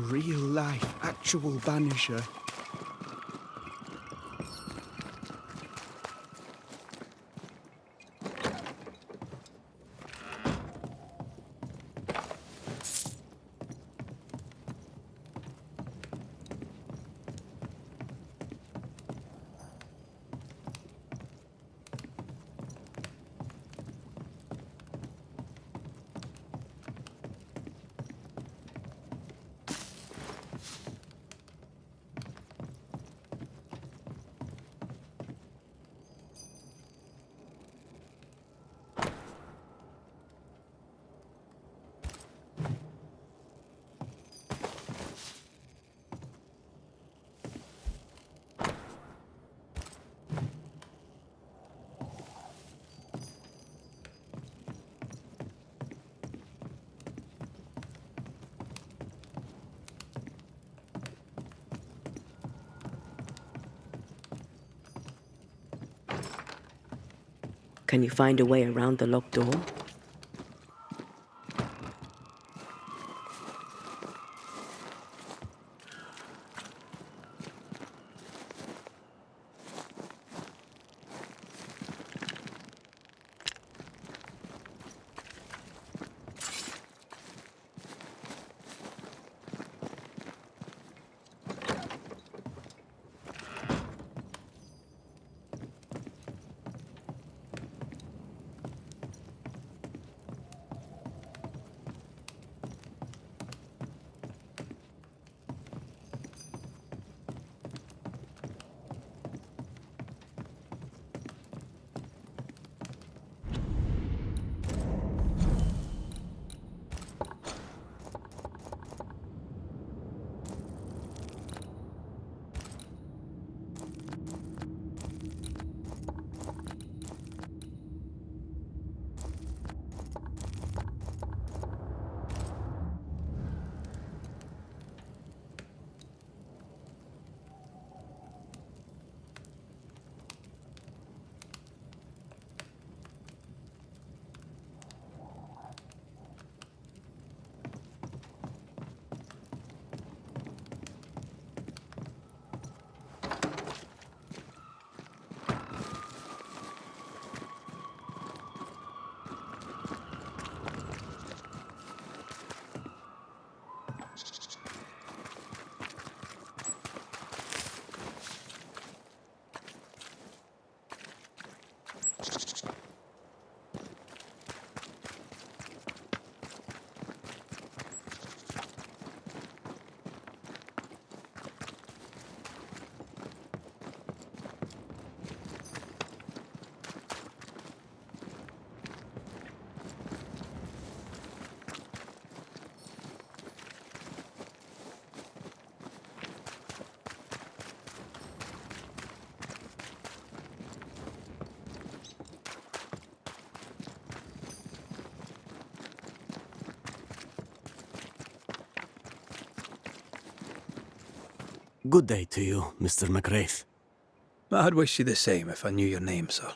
real-life, actual Banisher. Can you find a way around the locked door? Good day to you, Mr. McWraith. I'd wish you the same if I knew your name, sir.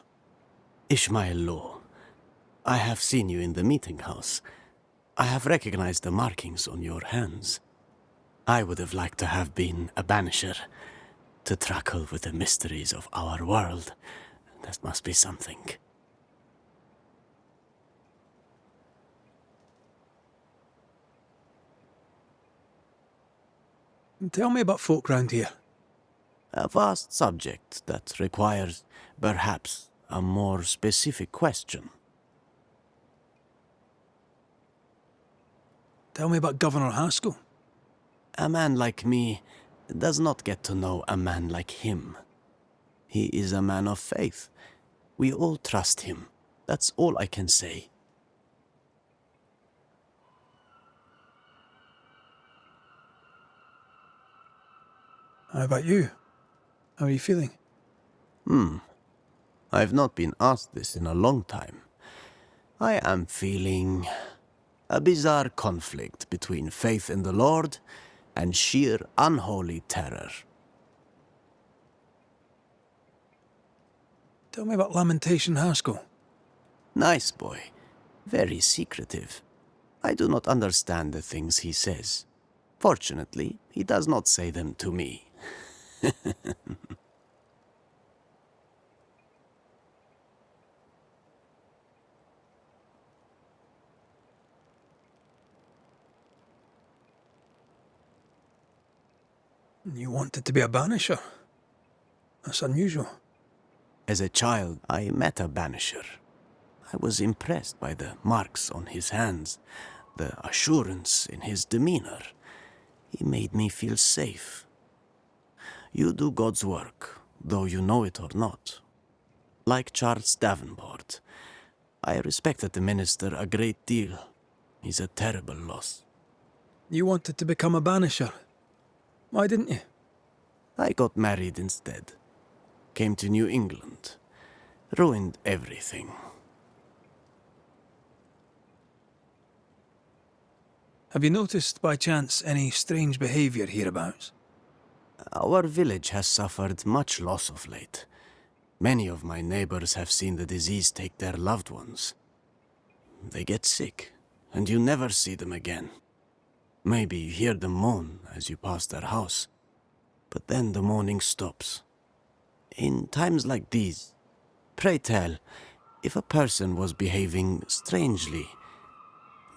Ishmael Law. I have seen you in the meeting house. I have recognized the markings on your hands. I would have liked to have been a banisher, to truckle with the mysteries of our world. That must be something. Tell me about folk round here. A vast subject that requires, perhaps, a more specific question. Tell me about Governor Haskell. A man like me does not get to know a man like him. He is a man of faith. We all trust him. That's all I can say. How about you? How are you feeling? I've not been asked this in a long time. I am feeling a bizarre conflict between faith in the Lord and sheer unholy terror. Tell me about Lamentation Haskell. Nice boy. Very secretive. I do not understand the things he says. Fortunately, he does not say them to me. You wanted to be a banisher? That's unusual. As a child, I met a banisher. I was impressed by the marks on his hands, the assurance in his demeanor. He made me feel safe. You do God's work, though you know it or not. Like Charles Davenport, I respected the minister a great deal. He's a terrible loss. You wanted to become a banisher. Why didn't you? I got married instead. Came to New England. Ruined everything. Have you noticed, by chance, any strange behaviour hereabouts? Our village has suffered much loss of late. Many of my neighbors have seen the disease take their loved ones. They get sick, and you never see them again. Maybe you hear them moan as you pass their house, but then the moaning stops. In times like these, pray tell, if a person was behaving strangely,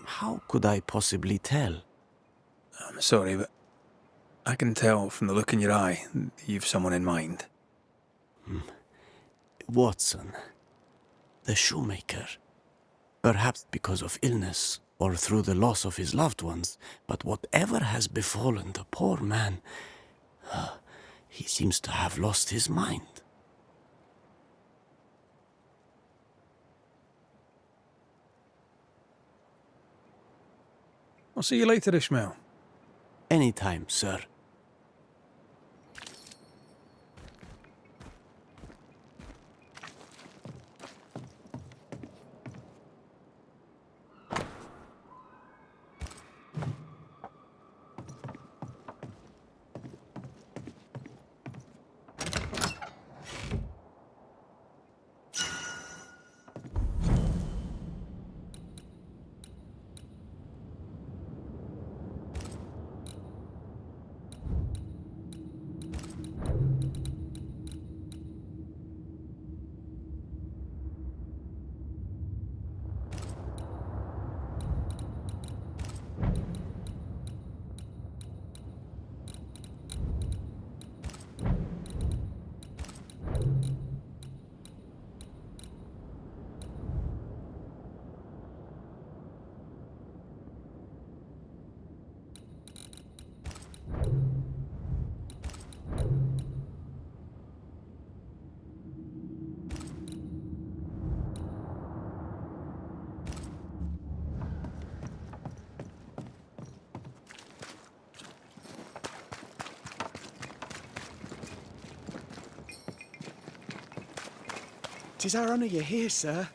how could I possibly tell? I'm sorry, but I can tell from the look in your eye that you've someone in mind. Watson, the shoemaker. Perhaps because of illness or through the loss of his loved ones, but whatever has befallen the poor man, he seems to have lost his mind. I'll see you later, Ishmael. Anytime, sir. Tis our honour you're here, sir.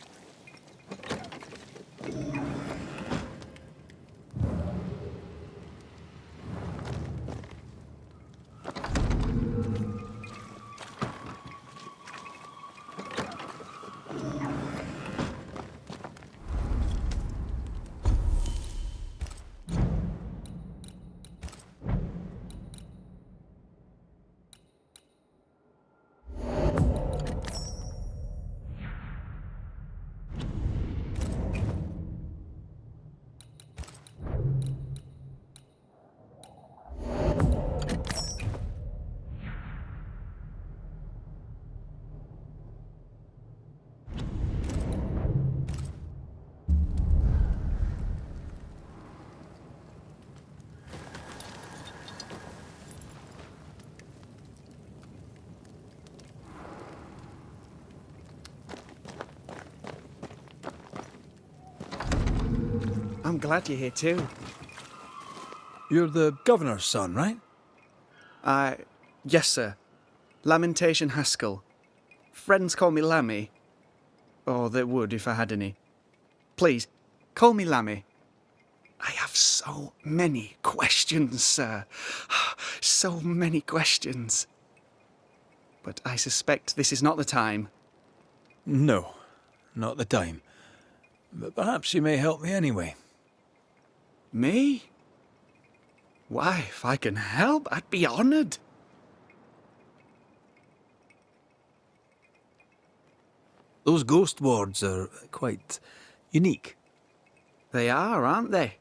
I'm glad you're here too. You're the governor's son, right? Yes, sir. Lamentation Haskell. Friends call me Lammy. Or they would if I had any. Please, call me Lammy. I have so many questions, sir. So many questions. But I suspect this is not the time. No, not the time. But perhaps you may help me anyway. Me? Why, if I can help, I'd be honoured. Those ghost wards are quite unique. They are, aren't they?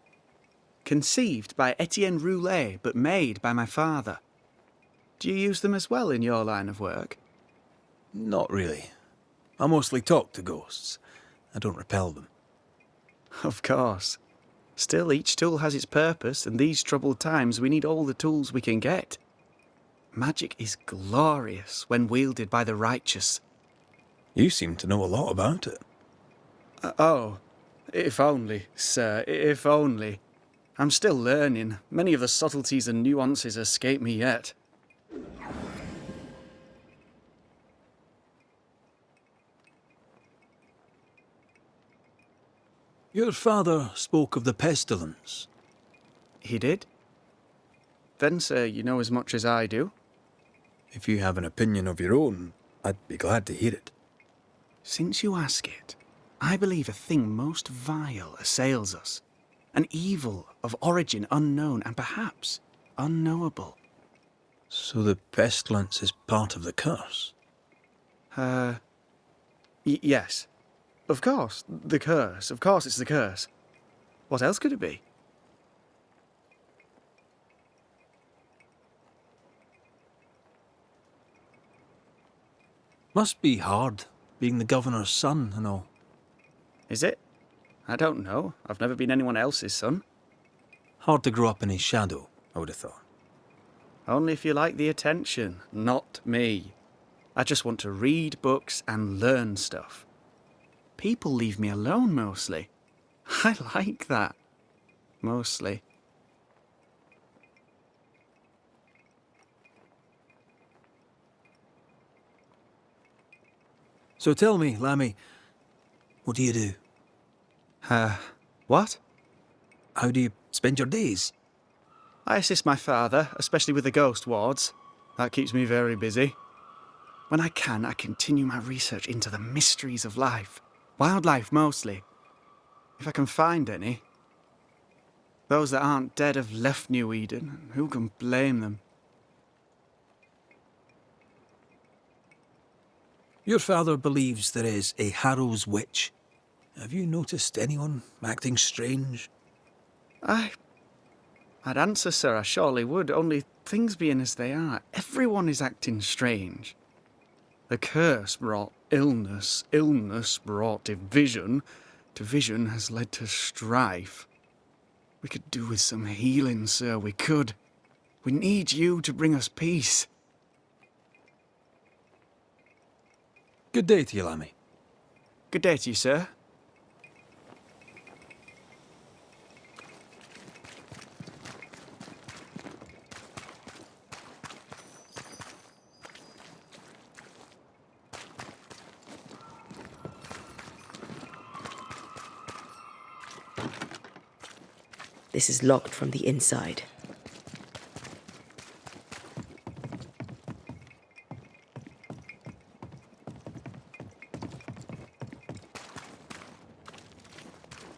Conceived by Etienne Roulet, but made by my father. Do you use them as well in your line of work? Not really. I mostly talk to ghosts. I don't repel them. Of course. Still, each tool has its purpose, and these troubled times we need all the tools we can get. Magic is glorious when wielded by the righteous. You seem to know a lot about it. Oh, if only, sir, if only. I'm still learning. Many of the subtleties and nuances escape me yet. Your father spoke of the pestilence. He did? Then, sir, you know as much as I do. If you have an opinion of your own, I'd be glad to hear it. Since you ask it, I believe a thing most vile assails us. An evil of origin unknown and perhaps unknowable. So the pestilence is part of the curse? Yes. Of course, the curse. Of course it's the curse. What else could it be? Must be hard, being the governor's son and all. Is it? I don't know. I've never been anyone else's son. Hard to grow up in his shadow, I would have thought. Only if you like the attention, not me. I just want to read books and learn stuff. People leave me alone mostly. I like that. Mostly. So tell me, Lammy, what do you do? What? How do you spend your days? I assist my father, especially with the ghost wards. That keeps me very busy. When I can, I continue my research into the mysteries of life. Wildlife, mostly. If I can find any. Those that aren't dead have left New Eden, and who can blame them? Your father believes there is a Harrow's witch. Have you noticed anyone acting strange? I'd answer, sir, I surely would, only things being as they are, everyone is acting strange. The curse brought illness, illness brought division, division has led to strife. We could do with some healing, sir, we could. We need you to bring us peace. Good day to you, Lammy. Good day to you, sir. This is locked from the inside.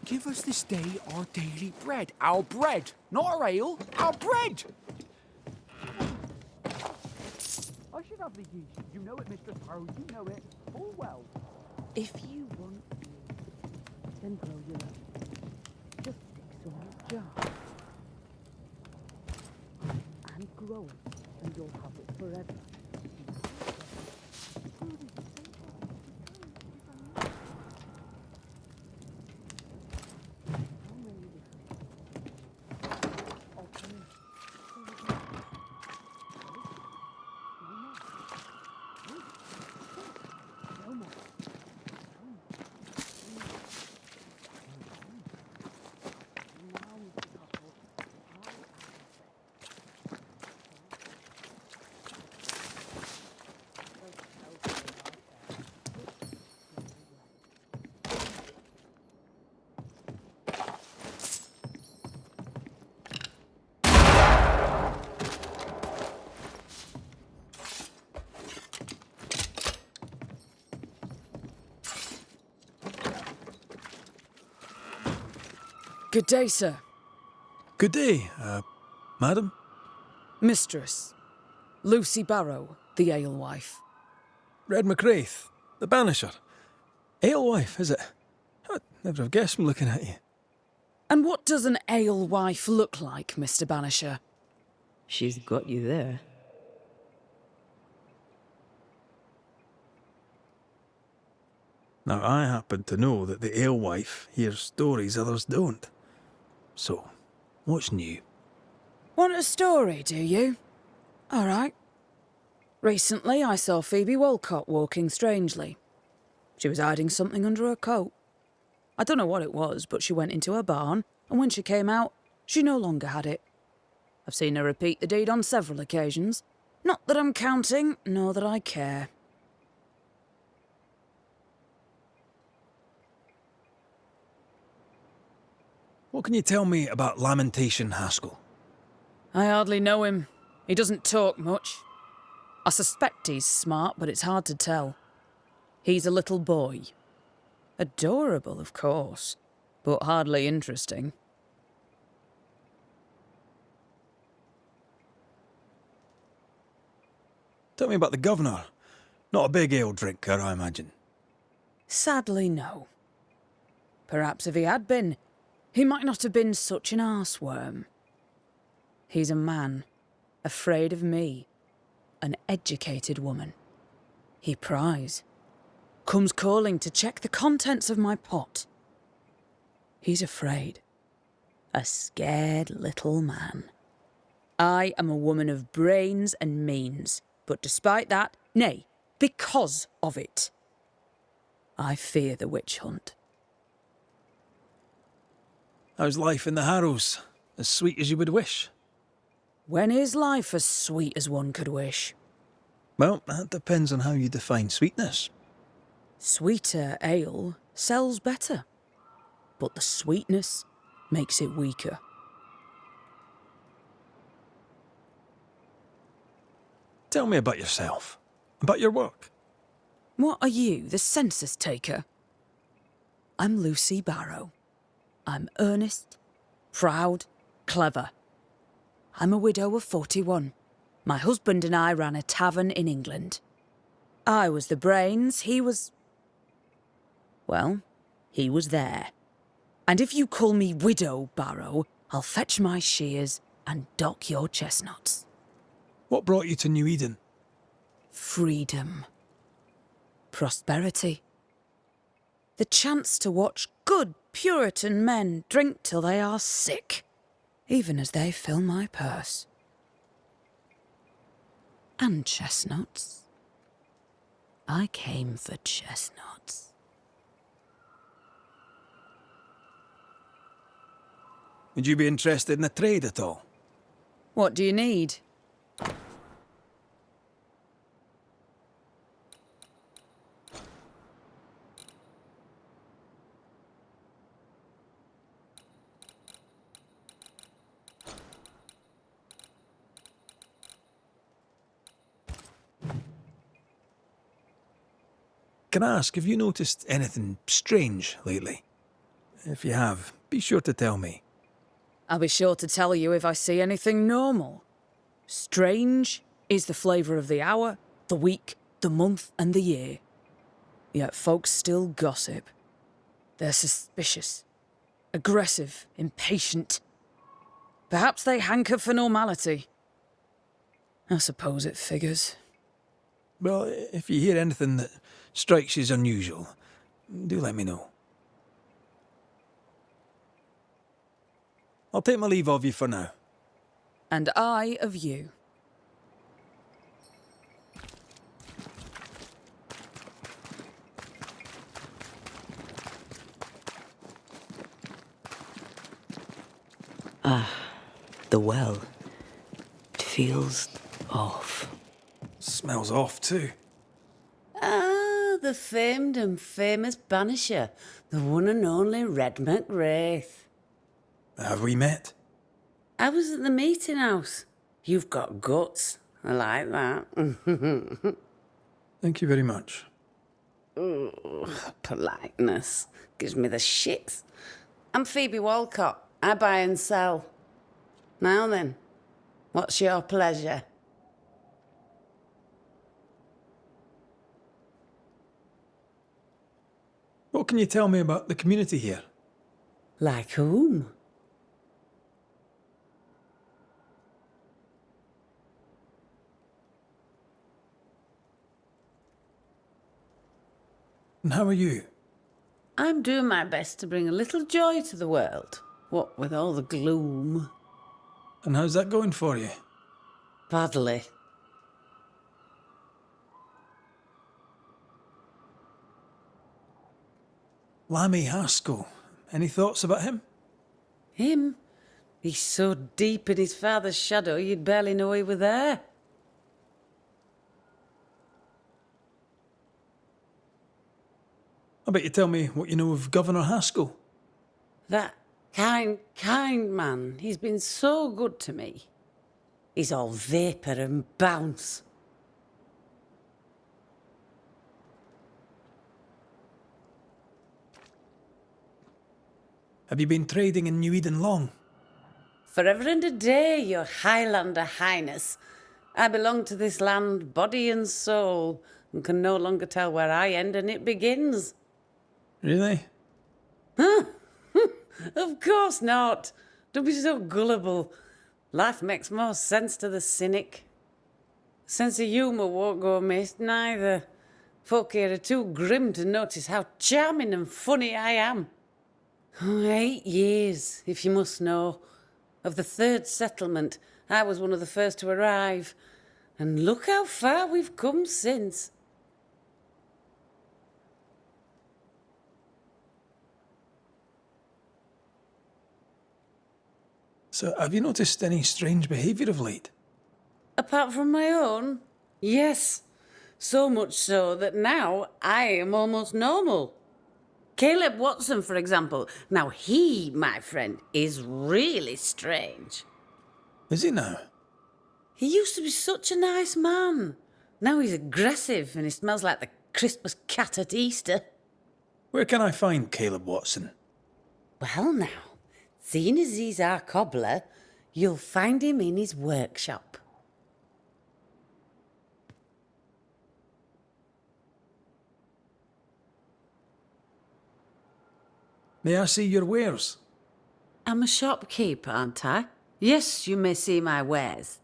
Give us this day our daily bread. Our bread, not our ale, our bread! I should have the yeast. You know it, Mistress Harrow, you know it full well. If you want, then grow your own. Just stick some in a jar. And grow it, and you'll have it forever. Good day, sir. Good day. Madam? Mistress. Lucy Barrow, the alewife. Red McWraith, the Banisher. Alewife, is it? I'd never have guessed from looking at you. And what does an alewife look like, Mr. Banisher? She's got you there. Now, I happen to know that the alewife hears stories others don't. So, what's new? Want a story, do you? All right. Recently, I saw Phoebe Walcott walking strangely. She was hiding something under her coat. I don't know what it was, but she went into her barn, and when she came out, she no longer had it. I've seen her repeat the deed on several occasions. Not that I'm counting, nor that I care. What can you tell me about Lamentation Haskell? I hardly know him. He doesn't talk much. I suspect he's smart, but it's hard to tell. He's a little boy. Adorable, of course, but hardly interesting. Tell me about the governor. Not a big ale drinker, I imagine. Sadly, no. Perhaps if he had been, he might not have been such an arseworm. He's a man, afraid of me, an educated woman. He pries, comes calling to check the contents of my pot. He's afraid. A scared little man. I am a woman of brains and means, but despite that, nay, because of it, I fear the witch hunt. How's life in the Harrows? As sweet as you would wish? When is life as sweet as one could wish? Well, that depends on how you define sweetness. Sweeter ale sells better, but the sweetness makes it weaker. Tell me about yourself. About your work. What are you, the census taker? I'm Lucy Barrow. I'm earnest, proud, clever. I'm a widow of 41. My husband and I ran a tavern in England. I was the brains, he was... well, he was there. And if you call me Widow Barrow, I'll fetch my shears and dock your chestnuts. What brought you to New Eden? Freedom. Prosperity. The chance to watch good Puritan men drink till they are sick, even as they fill my purse. And chestnuts. I came for chestnuts. Would you be interested in a trade at all? What do you need? Can I ask, have you noticed anything strange lately? If you have, be sure to tell me. I'll be sure to tell you if I see anything normal. Strange is the flavour of the hour, the week, the month and the year. Yet folks still gossip. They're suspicious, aggressive, impatient. Perhaps they hanker for normality. I suppose it figures. Well, if you hear anything that strikes you as unusual, do let me know. I'll take my leave of you for now. And I of you. The well. It feels off. Smells off too. Ah, the famed and famous Banisher, the one and only Red McWraith. Have we met? I was at the meeting house. You've got guts. I like that. Thank you very much. Ooh, politeness gives me the shits. I'm Phoebe Walcott. I buy and sell. Now then, What's your pleasure? What can you tell me about the community here? Like whom? And how are you? I'm doing my best to bring a little joy to the world. What with all the gloom. And how's that going for you? Badly. Lammy Haskell. Any thoughts about him? Him? He's so deep in his father's shadow you'd barely know he were there. I bet you tell me what you know of Governor Haskell. That kind man, he's been so good to me. He's all vapour and bounce. Have you been trading in New Eden long? Forever and a day, your Highlander Highness. I belong to this land, body and soul, and can no longer tell where I end and it begins. Really? Of course not. Don't be so gullible. Life makes more sense to the cynic. Sense of humour won't go amiss, neither. Folk here are too grim to notice how charming and funny I am. 8 years, if you must know. Of the third settlement, I was one of the first to arrive. And look how far we've come since. So, have you noticed any strange behaviour of late? Apart from my own? Yes. So much so that now I am almost normal. Caleb Watson, for example. Now he, my friend, is really strange. Is he now? He used to be such a nice man. Now he's aggressive and he smells like the Christmas cat at Easter. Where can I find Caleb Watson? Well now, seeing as he's our cobbler, you'll find him in his workshop. May I see your wares? I'm a shopkeeper, aren't I? Yes, you may see my wares.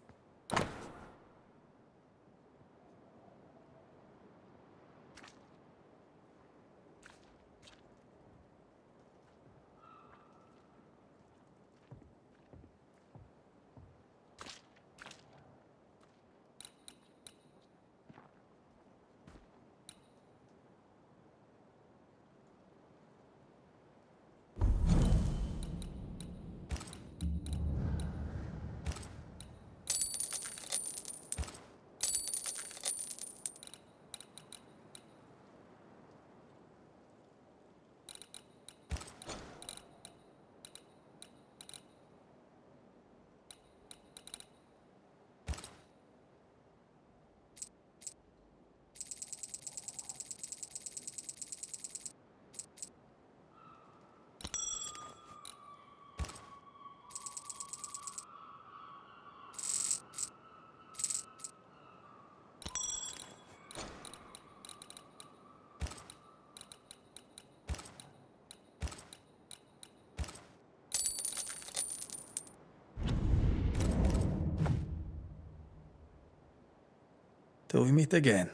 Till we meet again.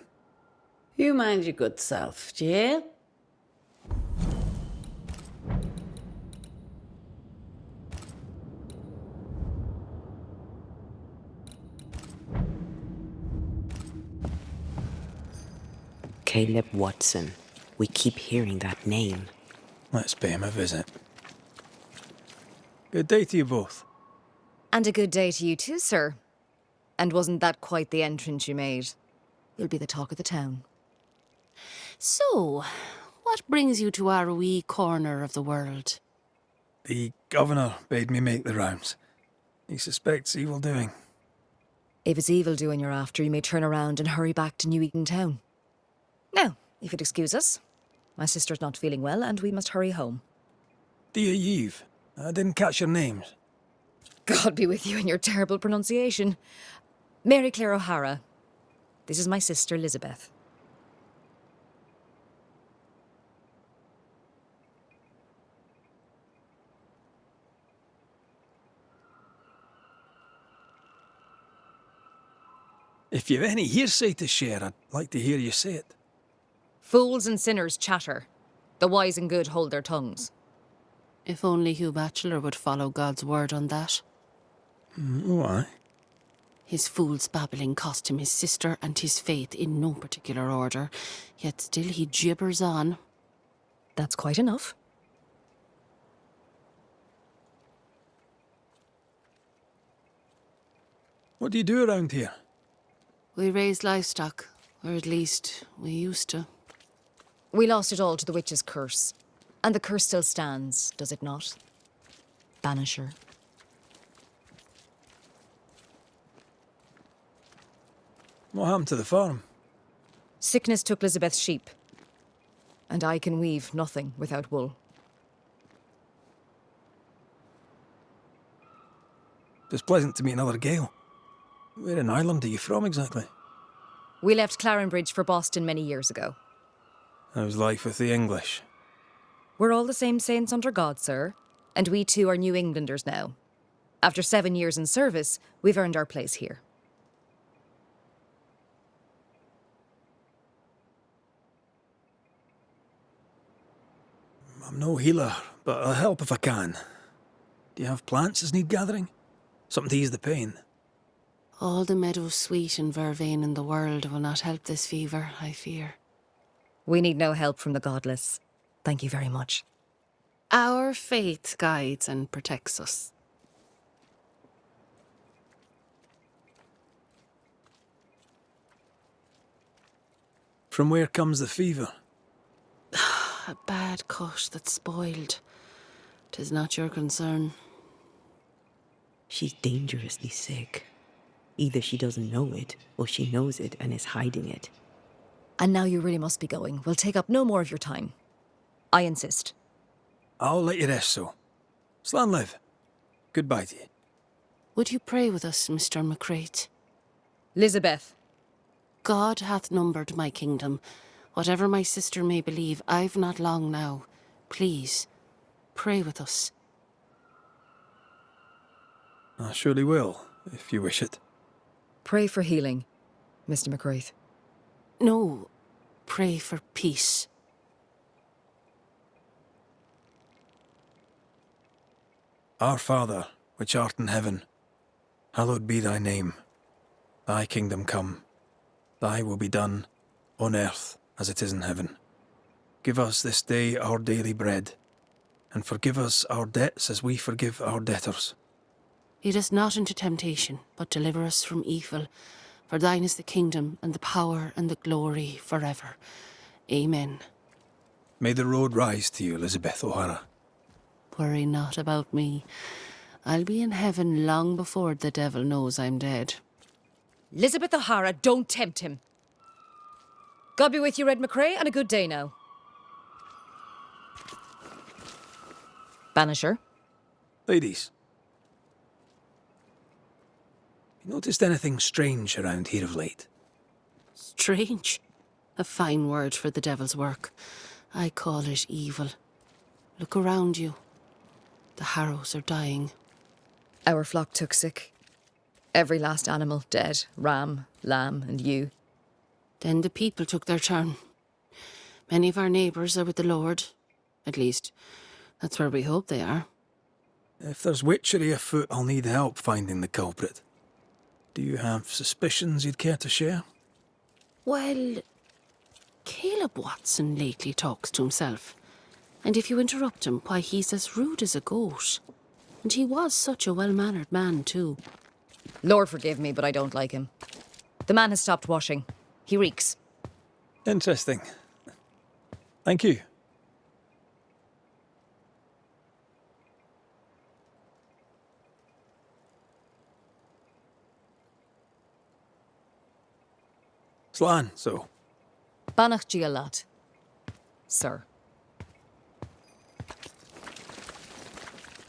You mind your good self, do you hear? Caleb Watson. We keep hearing that name. Let's pay him a visit. Good day to you both. And a good day to you too, sir. And wasn't that quite the entrance you made? You'll be the talk of the town. So, what brings you to our wee corner of the world? The governor bade me make the rounds. He suspects evil doing. If it's evil doing you're after, you may turn around and hurry back to New Eden Town. Now, if you'd excuse us, my sister's not feeling well and we must hurry home. Dear Eve, I didn't catch your names. God be with you and your terrible pronunciation. Mary Claire O'Hara. This is my sister, Elizabeth. If you've any hearsay to share, I'd like to hear you say it. Fools and sinners chatter. The wise and good hold their tongues. If only Hugh Batchelor would follow God's word on that. Why? His fool's babbling cost him his sister and his faith in no particular order, yet still he gibbers on. That's quite enough. What do you do around here? We raise livestock, or at least we used to. We lost it all to the witch's curse. And the curse still stands, does it not? Banisher. What happened to the farm? Sickness took Elizabeth's sheep. And I can weave nothing without wool. It's pleasant to meet another Gale. Where in Ireland are you from exactly? We left Clarenbridge for Boston many years ago. How's life with the English? We're all the same saints under God, sir. And we too are New Englanders now. After 7 years in service, we've earned our place here. I'm no healer, but I'll help if I can. Do you have plants as need gathering? Something to ease the pain? All the meadows sweet and vervain in the world will not help this fever, I fear. We need no help from the godless. Thank you very much. Our faith guides and protects us. From where comes the fever? A bad cut that's spoiled. 'Tis not your concern. She's dangerously sick. Either she doesn't know it, or she knows it and is hiding it. And now you really must be going. We'll take up no more of your time. I insist. I'll let you rest, so. Slan live. Goodbye to you. Would you pray with us, Mr. McCrate? Elizabeth. God hath numbered my kingdom. Whatever my sister may believe, I've not long now. Please, pray with us. I surely will, if you wish it. Pray for healing, Mr. McCraith. No, pray for peace. Our Father, which art in heaven, hallowed be thy name. Thy kingdom come. Thy will be done, on earth as it is in heaven. Give us this day our daily bread, and forgive us our debts as we forgive our debtors. Lead us not into temptation, but deliver us from evil. For thine is the kingdom, and the power, and the glory, forever. Amen. May the road rise to you, Elizabeth O'Hara. Worry not about me. I'll be in heaven long before the devil knows I'm dead. Elizabeth O'Hara, don't tempt him. God be with you, Red McCrae, and a good day now. Banisher. Ladies, you noticed anything strange around here of late? Strange. A fine word for the devil's work. I call it evil. Look around you. The harrows are dying. Our flock took sick. Every last animal dead. Ram, lamb, and ewe. Then the people took their turn. Many of our neighbours are with the Lord. At least, that's where we hope they are. If there's witchery afoot, I'll need help finding the culprit. Do you have suspicions you'd care to share? Well, Caleb Watson lately talks to himself. And if you interrupt him, why, he's as rude as a goat. And he was such a well-mannered man, too. Lord forgive me, but I don't like him. The man has stopped washing. He reeks. Interesting. Thank you. Slan, so. Banach Gialat. Sir.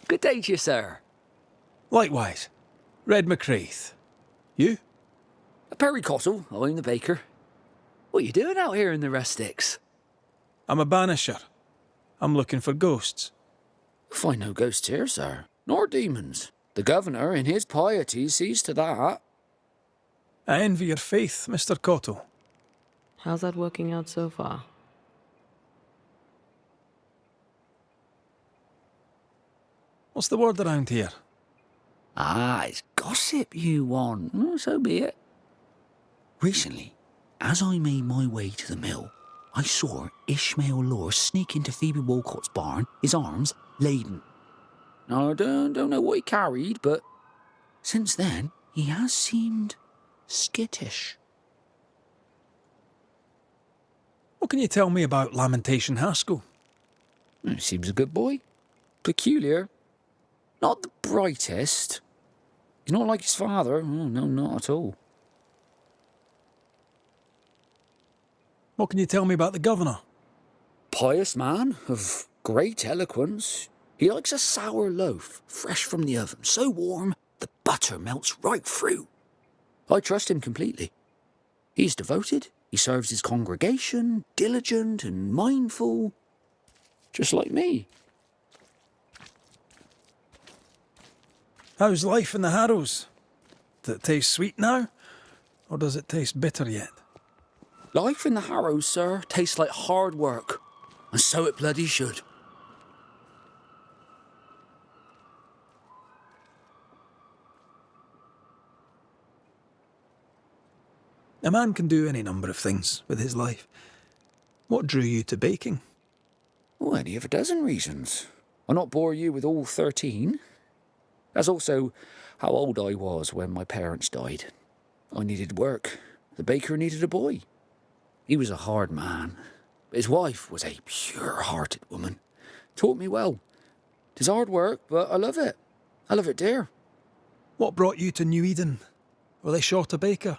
Good day to you, sir. Likewise. Red McCraith. You? Perry Cottle, I'm the baker. What are you doing out here in the rustics? I'm a banisher. I'm looking for ghosts. Find no ghosts here, sir, nor demons. The governor, in his piety, sees to that. I envy your faith, Mr. Cottle. How's that working out so far? What's the word around here? Ah, it's gossip you want. Well, so be it. Recently, as I made my way to the mill, I saw Ishmael Law sneak into Phoebe Walcott's barn, his arms laden. Now, I don't know what he carried, but since then, he has seemed skittish. What can you tell me about Lamentation Haskell? He seems a good boy. Peculiar. Not the brightest. He's not like his father. Oh, no, not at all. What can you tell me about the governor? Pious man of great eloquence. He likes a sour loaf, fresh from the oven, so warm the butter melts right through. I trust him completely. He's devoted, he serves his congregation, diligent and mindful, just like me. How's life in the Harrows? Does it taste sweet now? Or does it taste bitter yet? Life in the Harrows, sir, tastes like hard work, and so it bloody should. A man can do any number of things with his life. What drew you to baking? Oh, any of a dozen reasons. I'll not bore you with all 13. That's also how old I was when my parents died. I needed work. The baker needed a boy. He was a hard man, but his wife was a pure-hearted woman. Taught me well. 'Tis hard work, but I love it. I love it dear. What brought you to New Eden? Were they short a baker?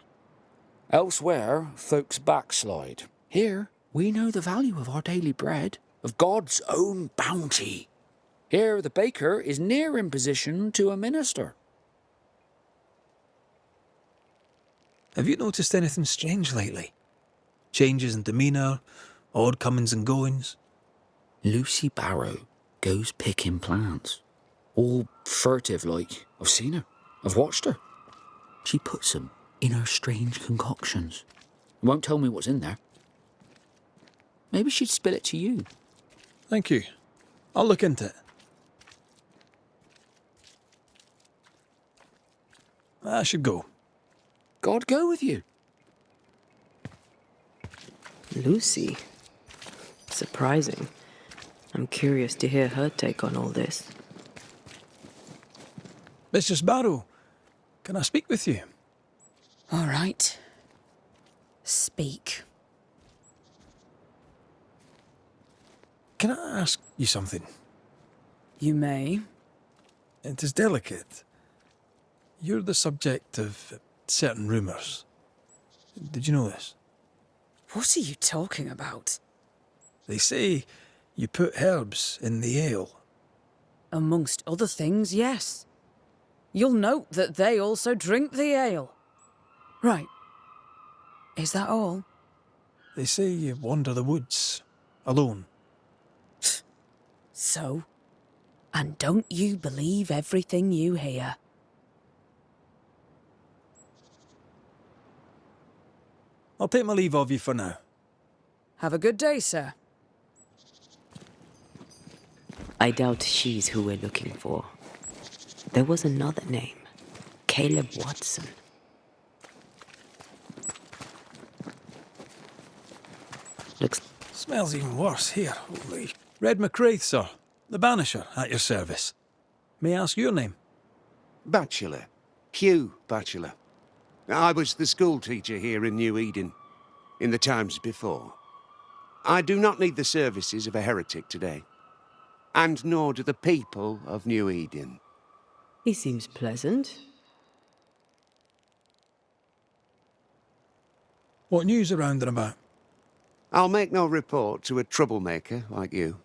Elsewhere, folks backslide. Here, we know the value of our daily bread, of God's own bounty. Here, the baker is near in position to a minister. Have you noticed anything strange lately? Changes in demeanour, odd comings and goings? Lucy Barrow goes picking plants. All furtive like. I've seen her. I've watched her. She puts them in her strange concoctions. Won't tell me what's in there. Maybe she'd spill it to you. Thank you. I'll look into it. I should go. God go with you. Lucy? Surprising. I'm curious to hear her take on all this. Mistress Barrow, can I speak with you? All right. Speak. Can I ask you something? You may. It is delicate. You're the subject of certain rumours. Did you know this? What are you talking about? They say you put herbs in the ale. Amongst other things, yes. You'll note that they also drink the ale. Right. Is that all? They say you wander the woods, alone. So? And don't you believe everything you hear? I'll take my leave of you for now. Have a good day, sir. I doubt she's who we're looking for. There was another name. Caleb Watson. Looks... Smells even worse here. Holy. Red McCraith, sir. The Banisher, at your service. May I ask your name? Batchelor. Hugh Batchelor. I was the school teacher here in New Eden, in the times before. I do not need the services of a heretic today, and nor do the people of New Eden. He seems pleasant. What news around and about? I'll make no report to a troublemaker like you.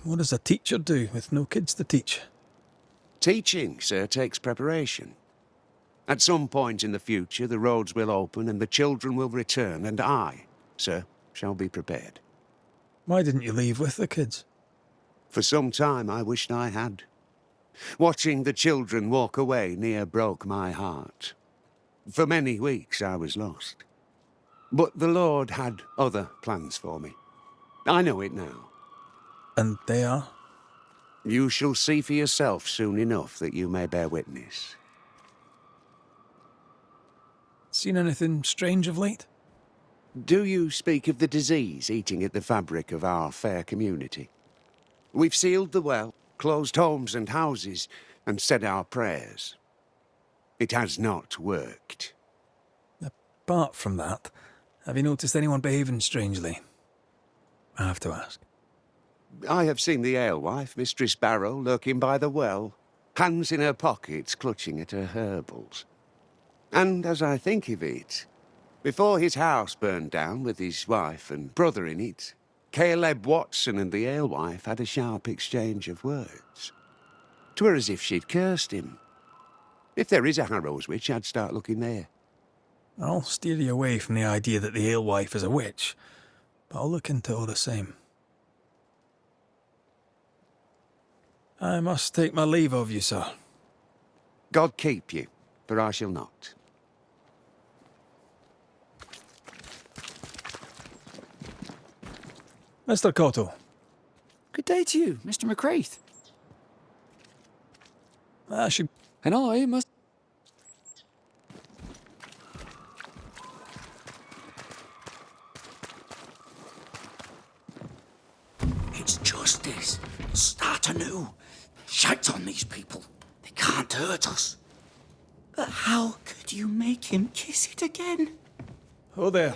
What does a teacher do with no kids to teach? Teaching, sir, takes preparation. At some point in the future, the roads will open and the children will return, and I, sir, shall be prepared. Why didn't you leave with the kids? For some time I wished I had. Watching the children walk away near broke my heart. For many weeks I was lost. But the Lord had other plans for me. I know it now. And they are? You shall see for yourself soon enough that you may bear witness. Seen anything strange of late? Do you speak of the disease eating at the fabric of our fair community? We've sealed the well, closed homes and houses, and said our prayers. It has not worked. Apart from that, have you noticed anyone behaving strangely? I have to ask. I have seen the alewife, Mistress Barrow, lurking by the well, hands in her pockets clutching at her herbals. And as I think of it, before his house burned down with his wife and brother in it, Caleb Watson and the alewife had a sharp exchange of words. 'Twere as if she'd cursed him. If there is a Harrow's witch, I'd start looking there. I'll steer you away from the idea that the alewife is a witch, but I'll look into it all the same. I must take my leave of you, sir. God keep you, for I shall not. Mr. Cotto. Good day to you, Mr. McCraith. I should... And I must... It's justice. Start anew. Shite on these people. They can't hurt us. But how could you make him kiss it again? Oh, there.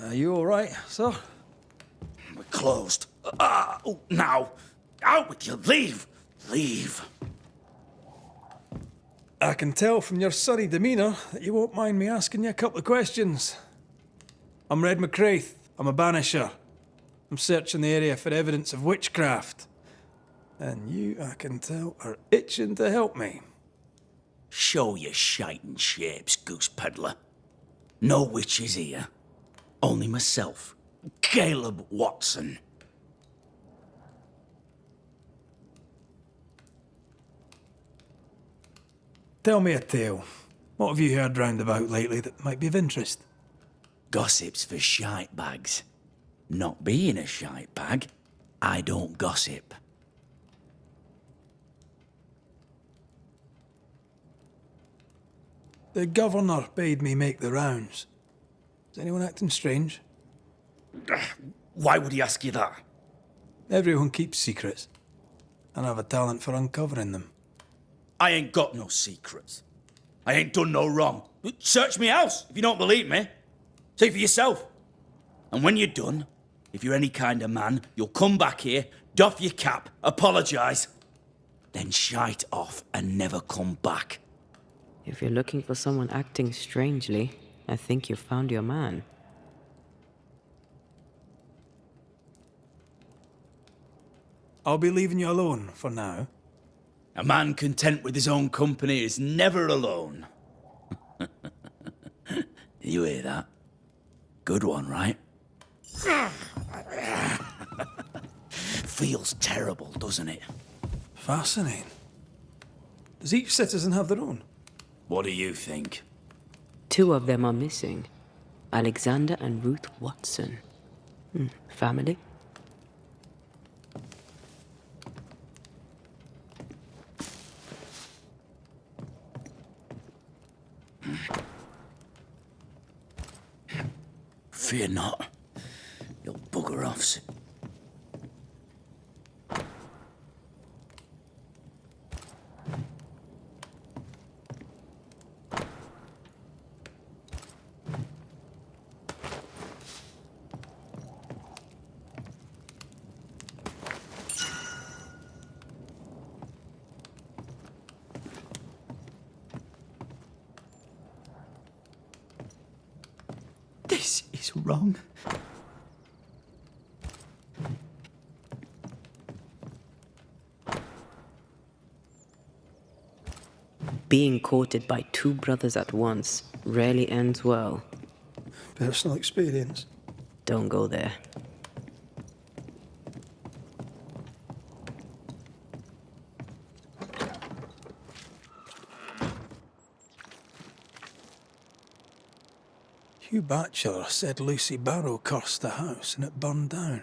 Are you all right, sir? We're closed. Oh, now. Out with you. Leave. Leave. I can tell from your sunny demeanour that you won't mind me asking you a couple of questions. I'm Red McCraith. I'm a banisher. I'm searching the area for evidence of witchcraft. And you, I can tell, are itching to help me. Show your shiting shapes, goose peddler. No witches here. Only myself, Caleb Watson. Tell me a tale. What have you heard round about lately that might be of interest? Gossip's for shite bags. Not being a shite bag, I don't gossip. The governor bade me make the rounds. Is anyone acting strange? Why would he ask you that? Everyone keeps secrets, and I have a talent for uncovering them. I ain't got no secrets. I ain't done no wrong. Search me house if you don't believe me. See for yourself. And when you're done, if you're any kind of man, you'll come back here, doff your cap, apologise, then shite off and never come back. If you're looking for someone acting strangely, I think you've found your man. I'll be leaving you alone for now. A man content with his own company is never alone. You hear that? Good one, right? Feels terrible, doesn't it? Fascinating. Does each citizen have their own? What do you think? 2 of them are missing. Alexander and Ruth Watson. Family? Fear not. You'll bugger off soon. This is wrong. Being courted by two brothers at once rarely ends well. Personal experience. Don't go there. Hugh Batchelor said Lucy Barrow cursed the house and it burned down.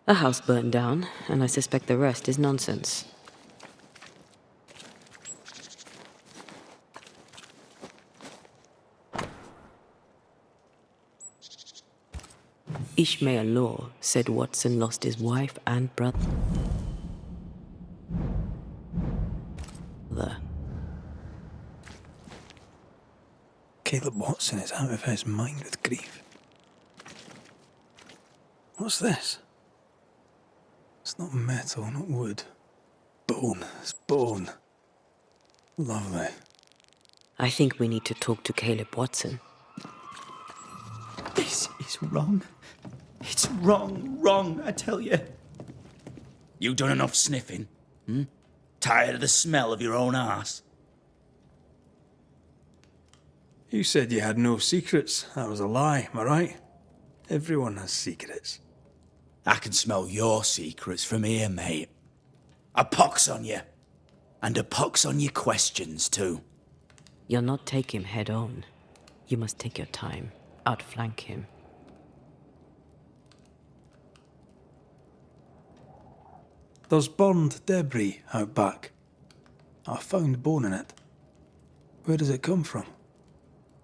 The house burned down, and I suspect the rest is nonsense. Ishmael Law said Watson lost his wife and brother. Caleb Watson is out of his mind with grief. What's this? It's not metal, not wood. Bone. It's bone. Lovely. I think we need to talk to Caleb Watson. This is wrong. It's wrong, I tell you. You done enough sniffing? Tired of the smell of your own arse? You said you had no secrets. That was a lie, am I right? Everyone has secrets. I can smell your secrets from here, mate. A pox on you. And a pox on your questions, too. You'll not take him head on. You must take your time. Outflank him. There's burned debris out back. I found bone in it. Where does it come from?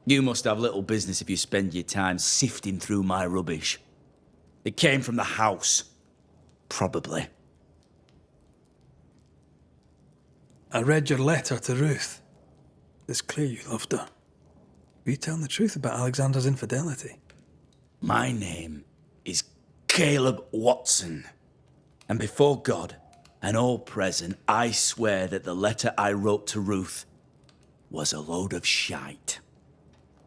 You must have little business if you spend your time sifting through my rubbish. It came from the house. Probably. I read your letter to Ruth. It's clear you loved her. Were you telling the truth about Alexander's infidelity? My name is Caleb Watson. And before God and all present, I swear that the letter I wrote to Ruth was a load of shite.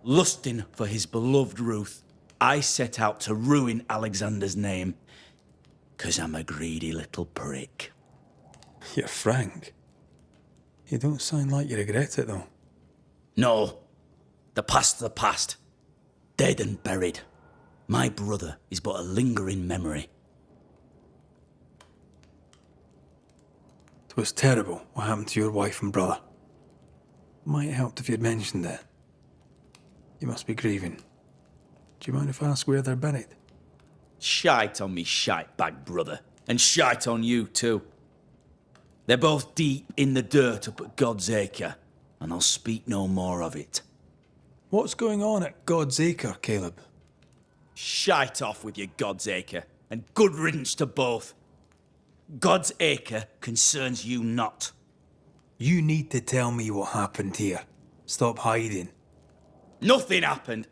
Lusting for his beloved Ruth, I set out to ruin Alexander's name, 'cause I'm a greedy little prick. You're frank. You don't sound like you regret it, though. No, the past's the past. Dead and buried. My brother is but a lingering memory. It was terrible what happened to your wife and brother. Might have helped if you'd mentioned it. You must be grieving. Do you mind if I ask where they're buried? Shite on me shite bag brother, and shite on you too. They're both deep in the dirt up at God's Acre, and I'll speak no more of it. What's going on at God's Acre, Caleb? Shite off with your God's Acre, and good riddance to both. God's Acre concerns you not. You need to tell me what happened here. Stop hiding. Nothing happened.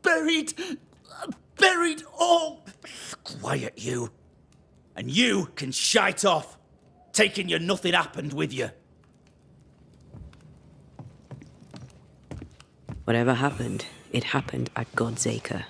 Buried all. Quiet, you. And you can shite off, taking your nothing happened with you. Whatever happened, it happened at God's Acre.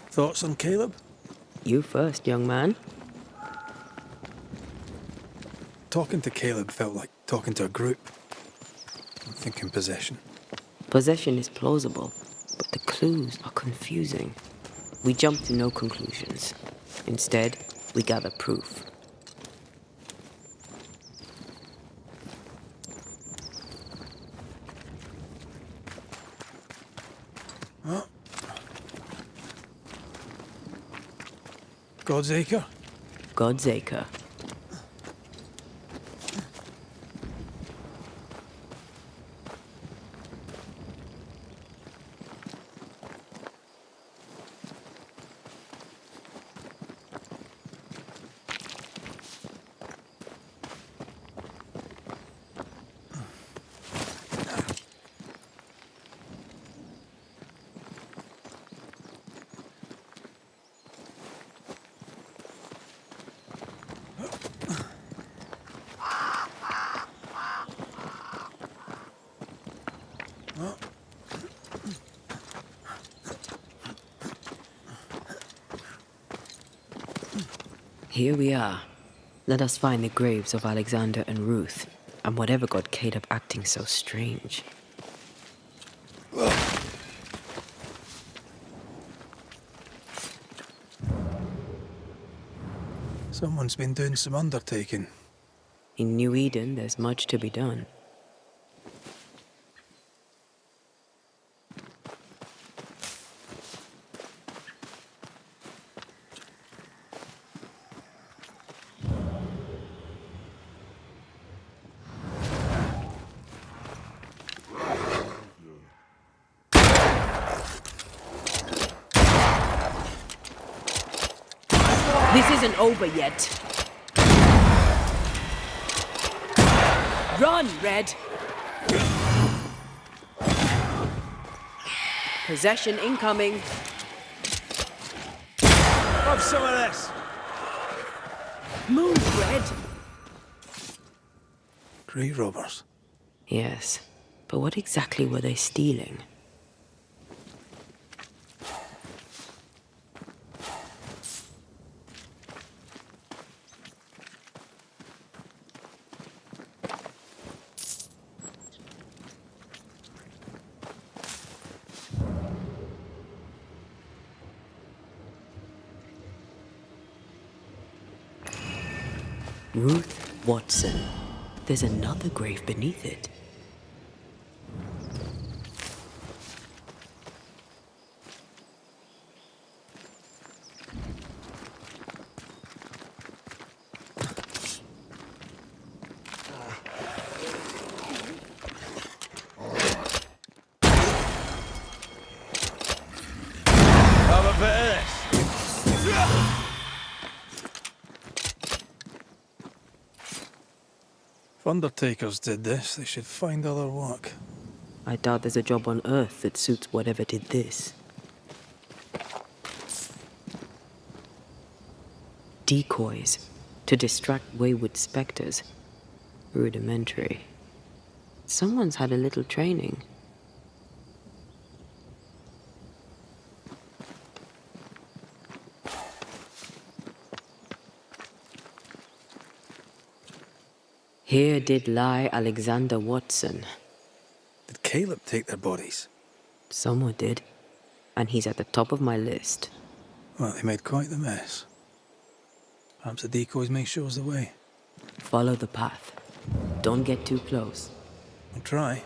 Thoughts on Caleb? You first, young man. Talking to Caleb felt like talking to a group. I'm thinking possession. Possession is plausible, but the clues are confusing. We jump to no conclusions. Instead, we gather proof. God's Acre? God's Acre. Here we are. Let us find the graves of Alexander and Ruth, and whatever got Caleb acting so strange. Someone's been doing some undertaking. In New Eden, there's much to be done. This isn't over yet. Run, Red! Possession incoming. Have some of this. Move, Red! Grave robbers. Yes, but what exactly were they stealing? Ruth Watson. There's another grave beneath it. Have a bit of this. If undertakers did this, they should find other work. I doubt there's a job on Earth that suits whatever did this. Decoys to distract wayward specters. Rudimentary. Someone's had a little training. Here did lie Alexander Watson. Did Caleb take their bodies? Someone did, and he's at the top of my list. Well, they made quite the mess. Perhaps the decoys may show us the way. Follow the path. Don't get too close. I'll try.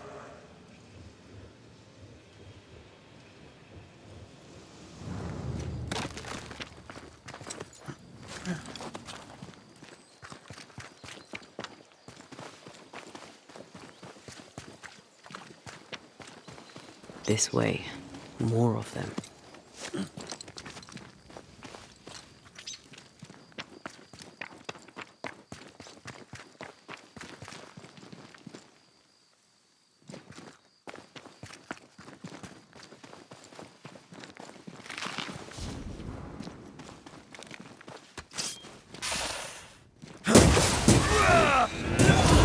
This way. More of them.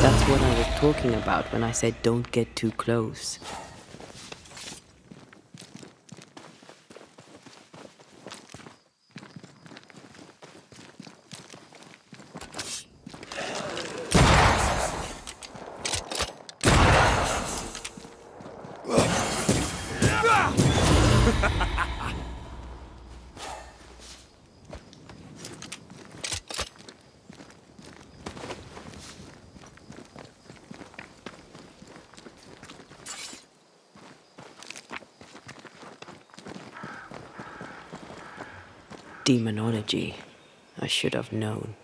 That's what I was talking about when I said don't get too close. Demonology. I should have known.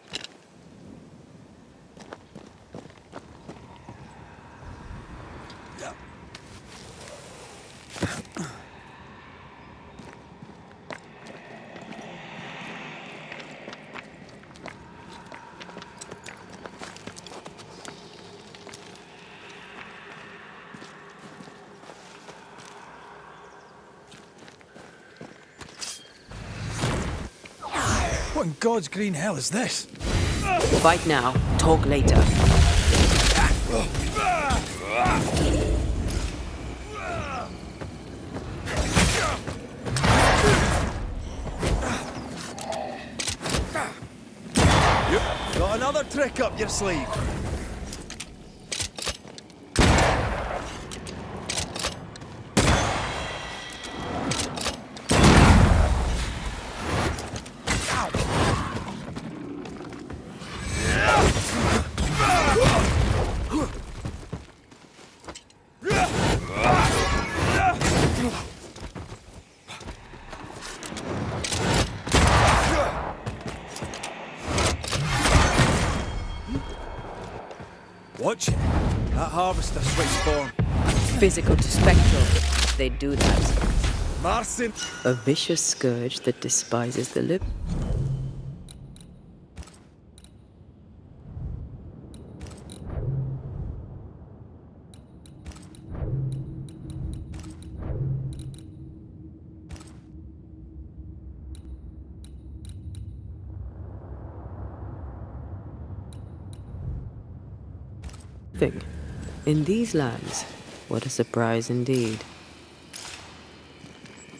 What in God's green hell is this? Fight now, talk later. Got another trick up your sleeve. Watch it. That harvester switched form. Physical to spectral. They do that. Marcin. A vicious scourge that despises the lip. In these lands, what a surprise indeed.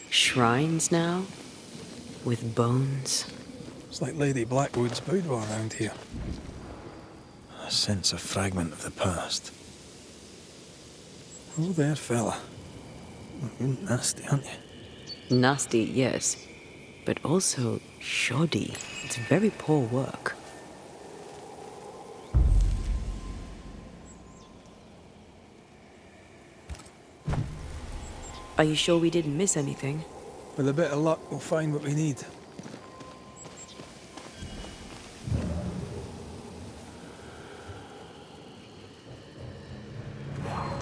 Shrines now, with bones. It's like Lady Blackwood's boudoir around here. I sense a fragment of the past. Oh there, fella. You're nasty, aren't you? Nasty, yes, but also shoddy. It's very poor work. Are you sure we didn't miss anything? With a bit of luck, we'll find what we need.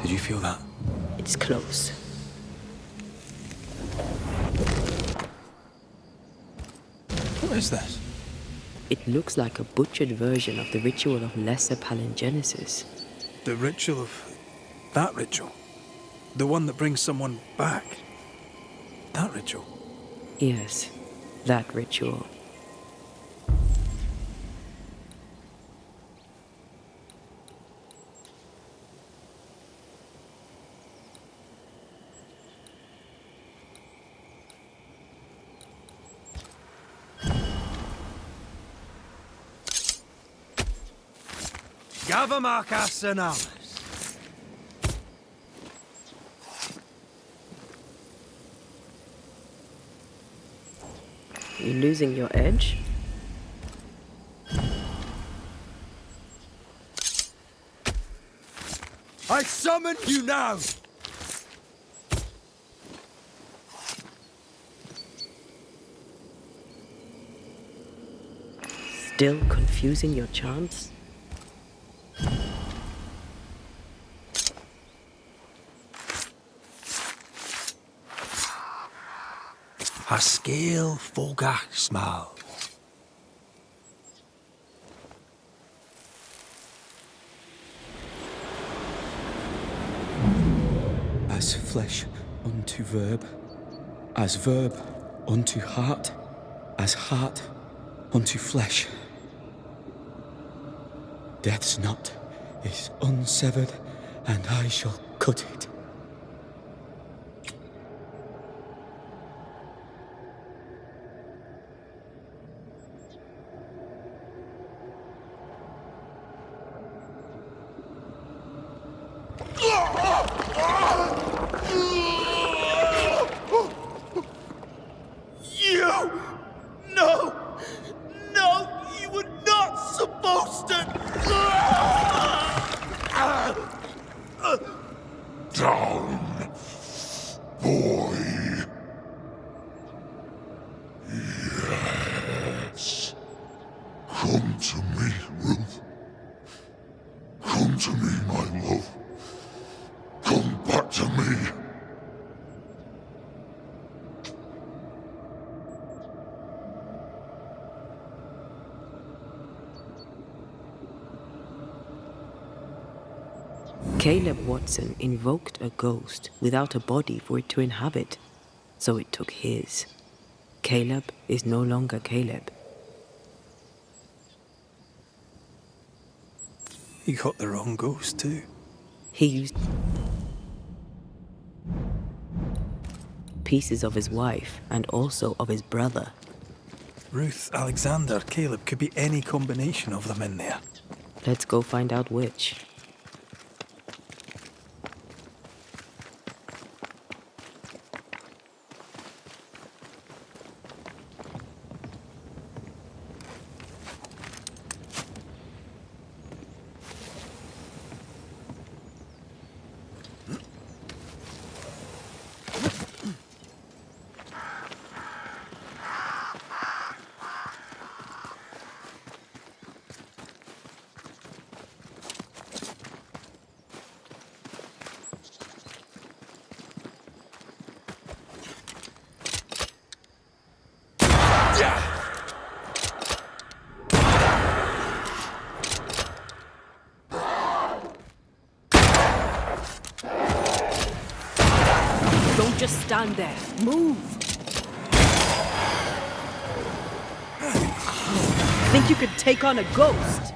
Did you feel that? It's close. What is this? It looks like a butchered version of the ritual of Lesser Palingenesis. The ritual of... that ritual? The one that brings someone back? That ritual? Yes, that ritual. Gavamarcas and Alice. You losing your edge? I summon you now! Still confusing your chants? A scale fogach smile. As flesh unto verb, as verb unto heart, as heart unto flesh. Death's knot is unsevered, and I shall cut it. Caleb Watson invoked a ghost without a body for it to inhabit, so it took his. Caleb is no longer Caleb. He got the wrong ghost too. He used pieces of his wife and also of his brother. Ruth, Alexander, Caleb could be any combination of them in there. Let's go find out which. Don't just stand there. Move! Think you could take on a ghost?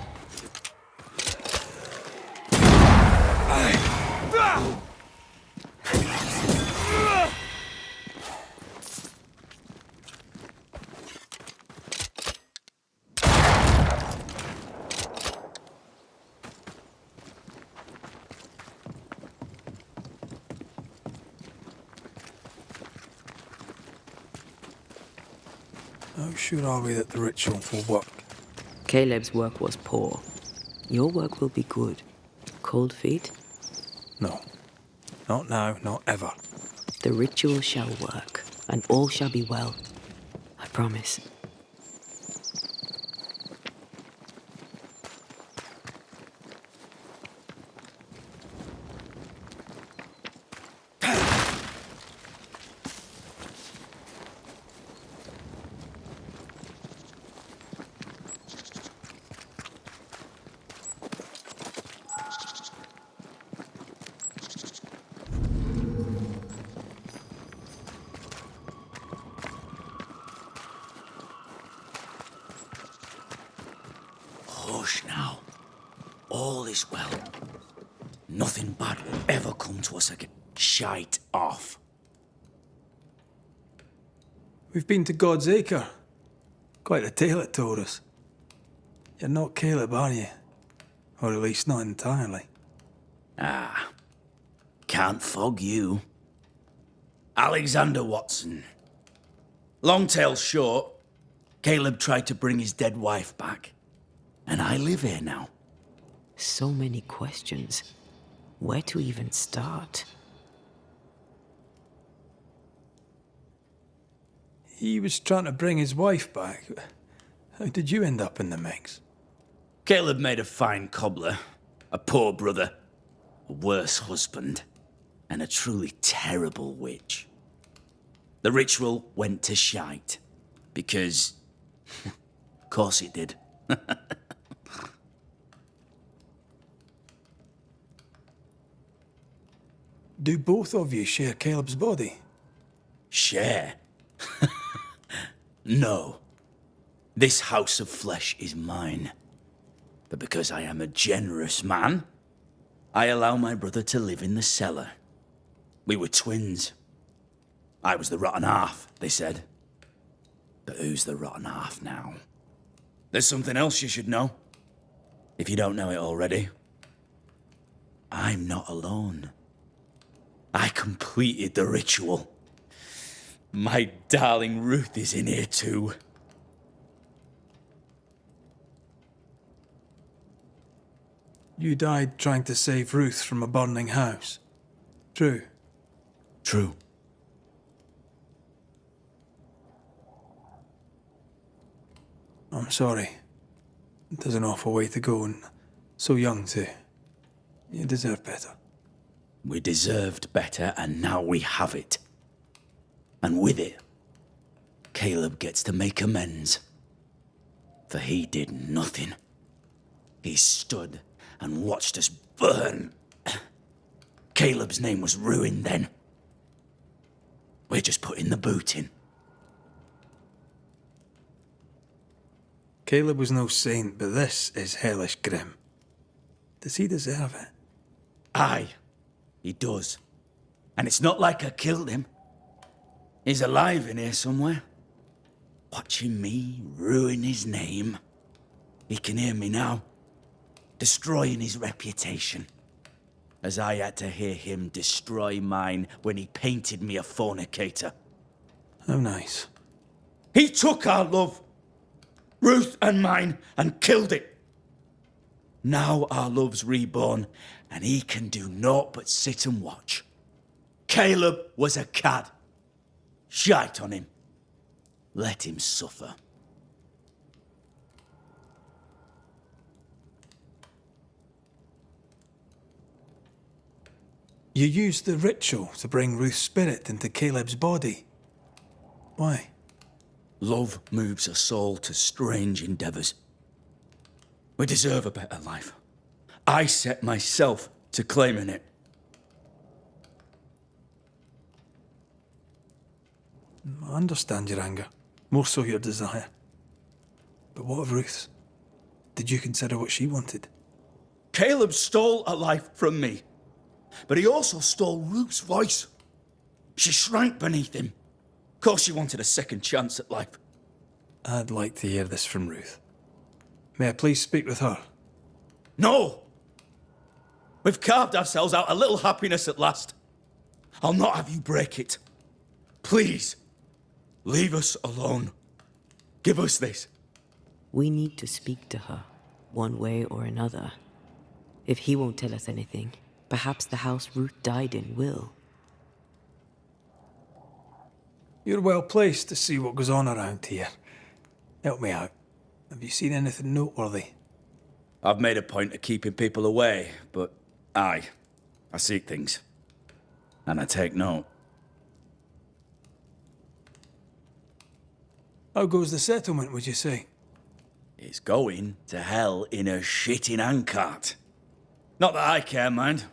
How sure are we that the ritual will work? Caleb's work was poor. Your work will be good. Cold feet? No. Not now, not ever. The ritual shall work, and all shall be well. I promise. Hush now. All is well. Nothing bad will ever come to us again. Shite off. We've been to God's Acre. Quite a tale it told us. You're not Caleb, are you? Or at least not entirely. Ah. Can't fog you. Alexander Watson. Long tale short, Caleb tried to bring his dead wife back. And I live here now. So many questions. Where to even start? He was trying to bring his wife back. How did you end up in the mix? Caleb made a fine cobbler, a poor brother, a worse husband, and a truly terrible witch. The ritual went to shite, because... of course it did. Do both of you share Caleb's body? Share? No. This house of flesh is mine. But because I am a generous man, I allow my brother to live in the cellar. We were twins. I was the rotten half, they said. But who's the rotten half now? There's something else you should know. If you don't know it already. I'm not alone. I completed the ritual. My darling Ruth is in here too. You died trying to save Ruth from a burning house. True. True. I'm sorry. There's an awful way to go, and so young too. You deserve better. We deserved better, and now we have it. And with it, Caleb gets to make amends. For he did nothing. He stood and watched us burn. Caleb's name was ruined then. We're just putting the boot in. Caleb was no saint, but this is hellish grim. Does he deserve it? Aye, he does. And it's not like I killed him. He's alive in here somewhere. watching me ruin his name. He can hear me now, destroying his reputation, as I had to hear him destroy mine when he painted me a fornicator. How nice. He took our love, Ruth and mine, and killed it. Now our love's reborn, and he can do naught but sit and watch. Caleb was a cad. Shite on him. Let him suffer. You used the ritual to bring Ruth's spirit into Caleb's body. Why? Love moves a soul to strange endeavours. We deserve a better life. I set myself to claiming it. I understand your anger, more so your desire. But what of Ruth's? Did you consider what she wanted? Caleb stole a life from me, but he also stole Ruth's voice. She shrank beneath him. Of course she wanted a second chance at life. I'd like to hear this from Ruth. May I please speak with her? No! We've carved ourselves out a little happiness at last. I'll not have you break it. Please, leave us alone. Give us this. We need to speak to her, one way or another. If he won't tell us anything, perhaps the house Ruth died in will. You're well placed to see what goes on around here. Help me out. Have you seen anything noteworthy? I've made a point of keeping people away, but I seek things. And I take note. How goes the settlement, would you say? It's going to hell in a shitting handcart. Not that I care, mind.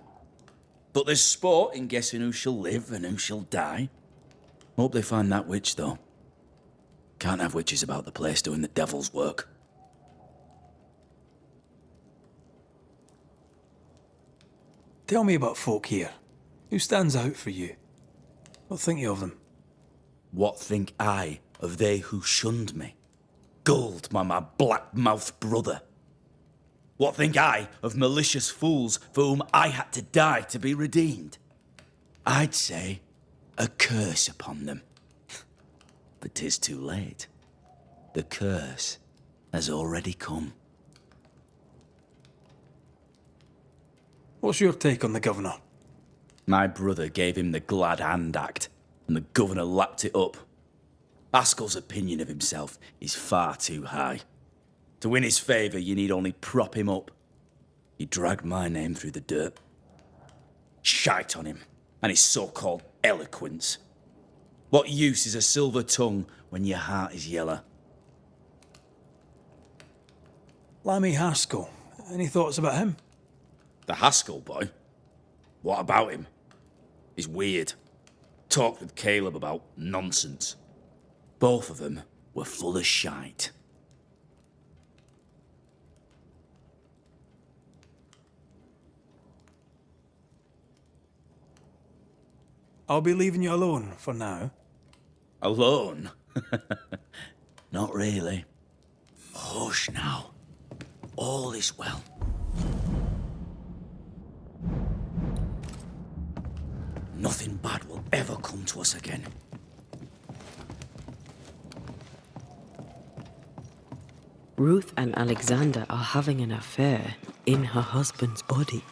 But there's sport in guessing who shall live and who shall die. Hope they find that witch, though. Can't have witches about the place doing the devil's work. Tell me about folk here. Who stands out for you? What think you of them? What think I of they who shunned me? Gulled by my black-mouthed brother. What think I of malicious fools for whom I had to die to be redeemed? I'd say a curse upon them. But 'tis too late. The curse has already come. What's your take on the governor? My brother gave him the Glad Hand Act, and the governor lapped it up. Haskell's opinion of himself is far too high. To win his favour, you need only prop him up. He dragged my name through the dirt. Shite on him, and his so-called eloquence. What use is a silver tongue when your heart is yellow? Lammy Haskell. Any thoughts about him? The Haskell boy? What about him? He's weird. Talked with Caleb about nonsense. Both of them were full of shite. I'll be leaving you alone for now. Alone? Not really. Hush now. All is well. Nothing bad will ever come to us again. Ruth and Alexander are having an affair in her husband's body.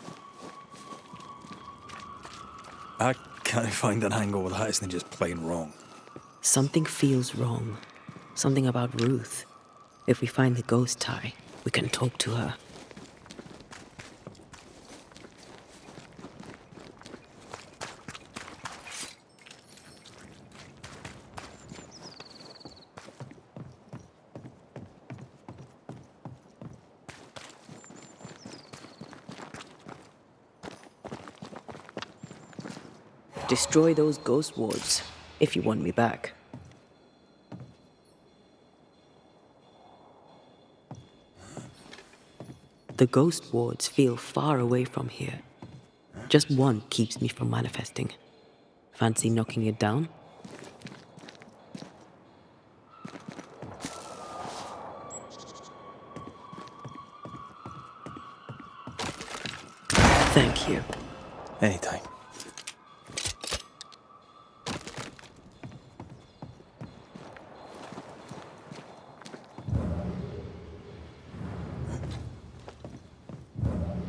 I can't find an angle with that, isn't just plain wrong. Something feels wrong. Something about Ruth. If we find the ghost tie, we can talk to her. Destroy those ghost wards, if you want me back. The ghost wards feel far away from here. Just one keeps me from manifesting. Fancy knocking it down? Thank you. Anytime.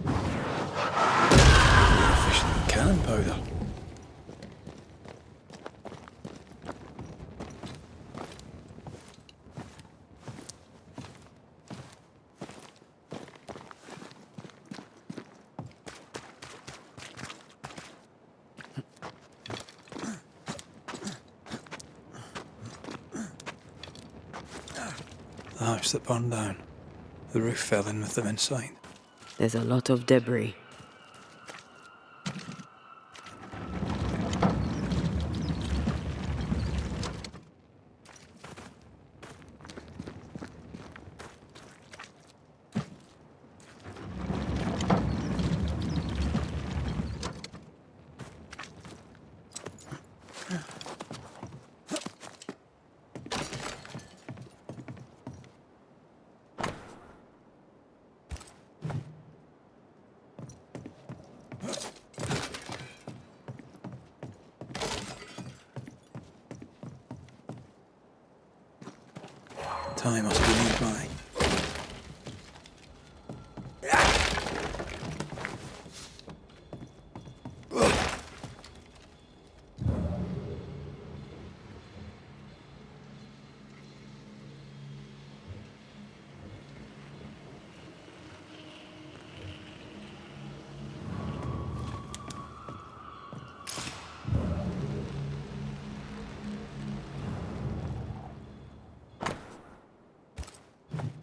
More efficient than cannon powder. The house that burned down. The roof fell in with them inside. There's a lot of debris. Time must be nearby.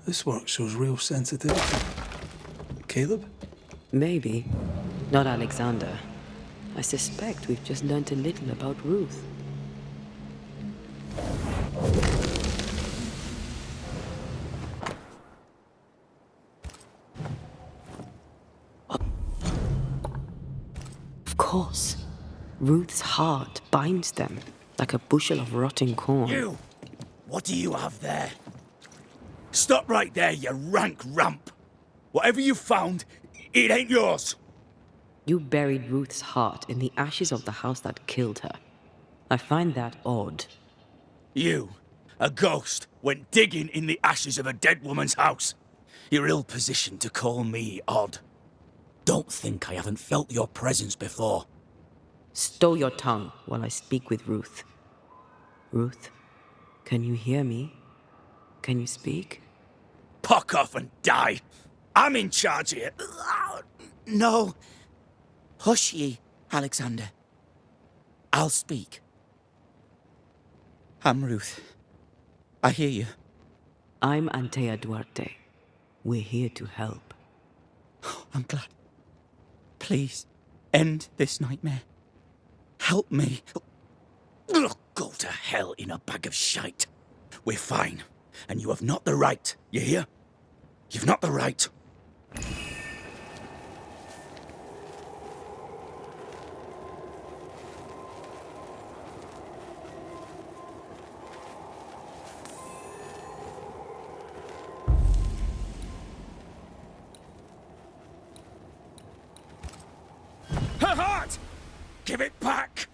This work shows real sensitivity. Caleb? Maybe. Not Alexander. I suspect we've just learnt a little about Ruth. Of course. Ruth's heart binds them like a bushel of rotting corn. You! What do you have there? Stop right there, you rank ramp! Whatever you found, it ain't yours! You buried Ruth's heart in the ashes of the house that killed her. I find that odd. You, a ghost, went digging in the ashes of a dead woman's house. You're ill-positioned to call me odd. Don't think I haven't felt your presence before. Stow your tongue while I speak with Ruth. Ruth, can you hear me? Can you speak? Puck off and die! I'm in charge here. No. Hush ye, Alexander. I'll speak. I'm Ruth. I hear you. I'm Antea Duarte. We're here to help. I'm glad. Please, end this nightmare. Help me. Go to hell in a bag of shite. We're fine, and you have not the right, you hear? You've not the right. Her heart! Give it back!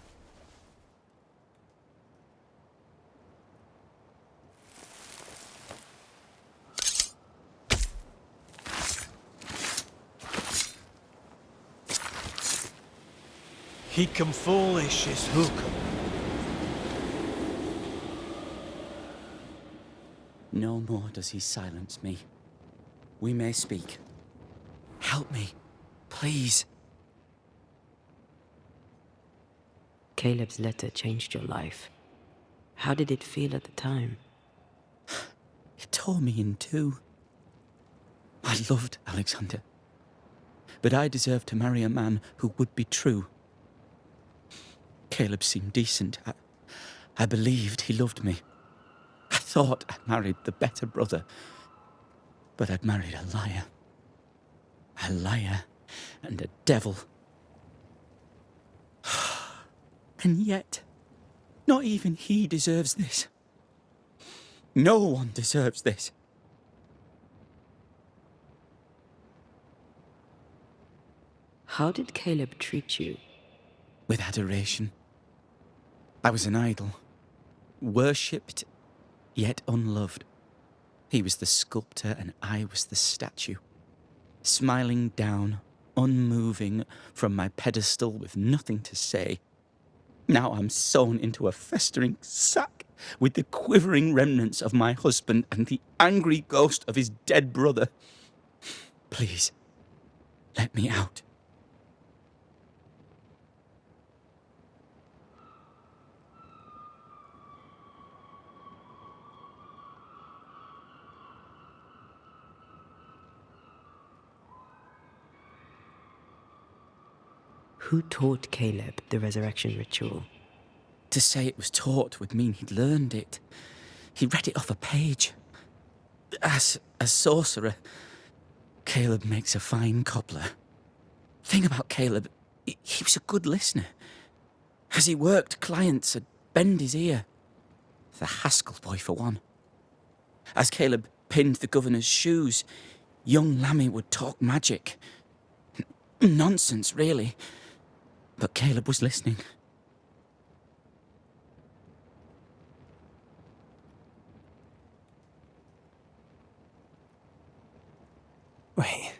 He come foolish is hook. No more does he silence me. We may speak. Help me, please. Caleb's letter changed your life. How did it feel at the time? It tore me in two. I loved Alexander. But I deserved to marry a man who would be true. Caleb seemed decent. I believed he loved me. I thought I married the better brother. But I'd married a liar. A liar and a devil. And yet, not even he deserves this. No one deserves this. How did Caleb treat you? With adoration. I was an idol. Worshipped, yet unloved. He was the sculptor and I was the statue. Smiling down, unmoving from my pedestal with nothing to say. Now I'm sewn into a festering sack with the quivering remnants of my husband and the angry ghost of his dead brother. Please, let me out. Who taught Caleb the resurrection ritual? To say it was taught would mean he'd learned it. He read it off a page. As a sorcerer, Caleb makes a fine cobbler. Thing about Caleb, he was a good listener. As he worked, clients would bend his ear. The Haskell boy, for one. As Caleb pinned the governor's shoes, young Lammy would talk magic. Nonsense, really. But Caleb was listening. Wait,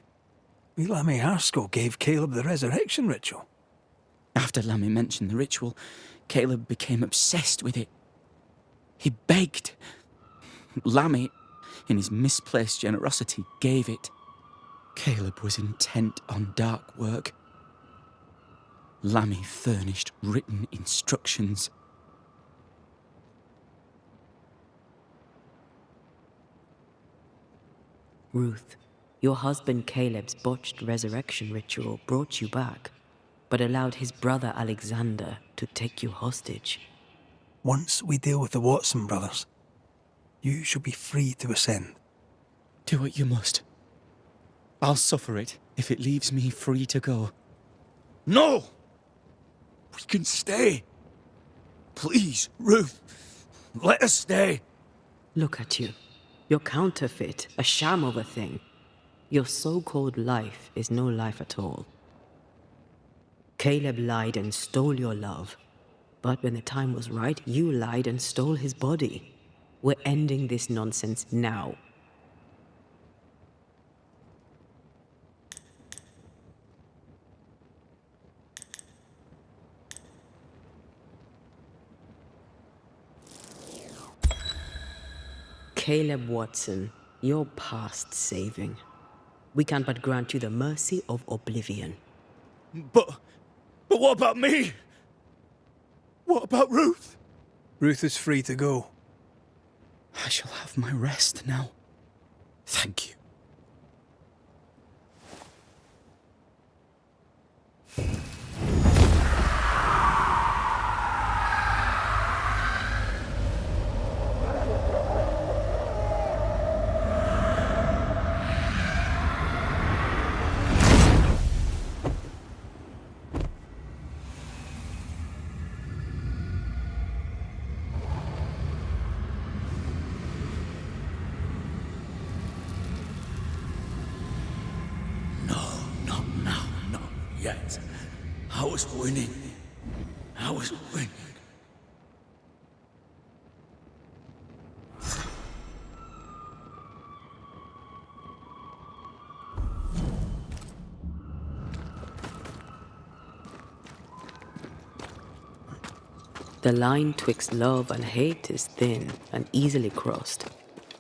Lammy Haskell gave Caleb the resurrection ritual? After Lammy mentioned the ritual, Caleb became obsessed with it. He begged. Lammy, in his misplaced generosity, gave it. Caleb was intent on dark work. Lammy furnished written instructions. Ruth, your husband Caleb's botched resurrection ritual brought you back, but allowed his brother Alexander to take you hostage. Once we deal with the Watson brothers, you shall be free to ascend. Do what you must. I'll suffer it if it leaves me free to go. No! We can stay. Please, Ruth, let us stay. Look at you. You're counterfeit, a sham of a thing. Your so-called life is no life at all. Caleb lied and stole your love. But when the time was right, you lied and stole his body. We're ending this nonsense now. Caleb Watson, you're past saving. We can but grant you the mercy of oblivion. But what about me? What about Ruth? Ruth is free to go. I shall have my rest now. Thank you. Yet. I was winning. I was winning. The line twixt love and hate is thin and easily crossed,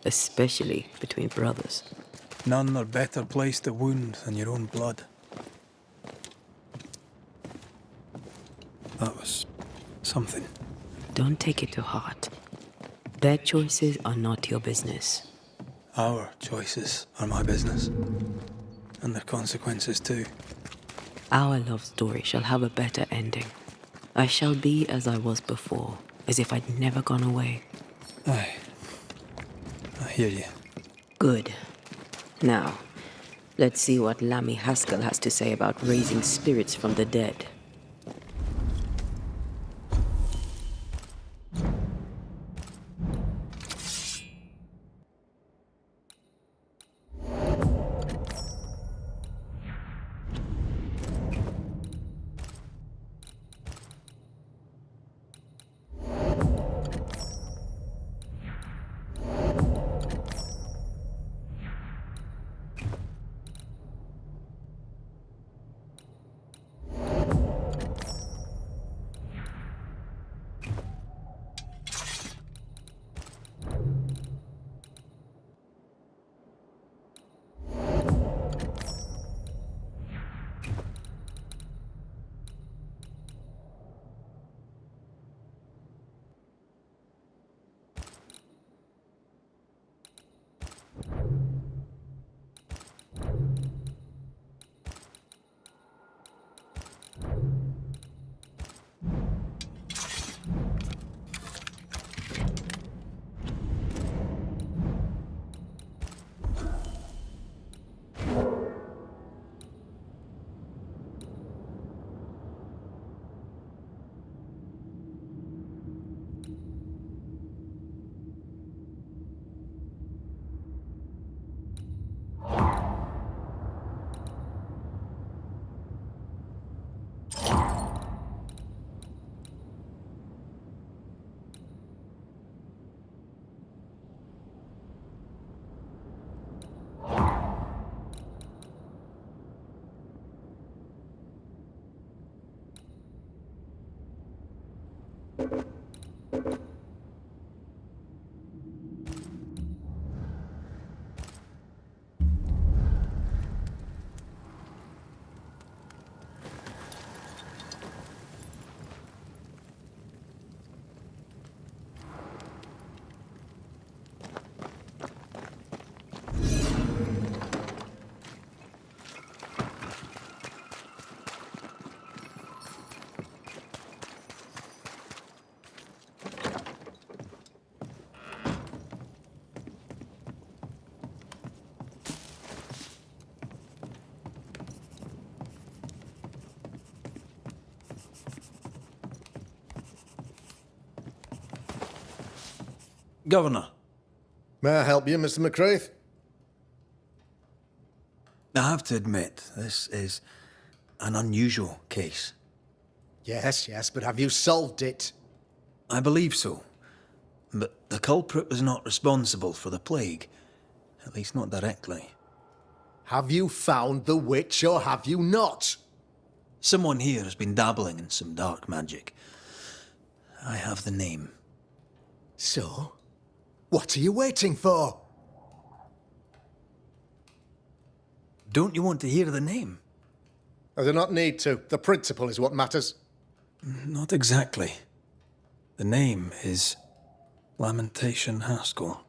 especially between brothers. None are better placed to wound than your own blood. That was something. Don't take it to heart. Their choices are not your business. Our choices are my business. And their consequences too. Our love story shall have a better ending. I shall be as I was before, as if I'd never gone away. Aye. I hear you. Good. Now, let's see what Lammy Haskell has to say about raising spirits from the dead. Governor. May I help you, Mr. McCraith? I have to admit, this is an unusual case. Yes, but have you solved it? I believe so. But the culprit was not responsible for the plague. At least not directly. Have you found the witch or have you not? Someone here has been dabbling in some dark magic. I have the name. So? What are you waiting for? Don't you want to hear the name? I do not need to. The principle is what matters. Not exactly. The name is Lamentation Haskell.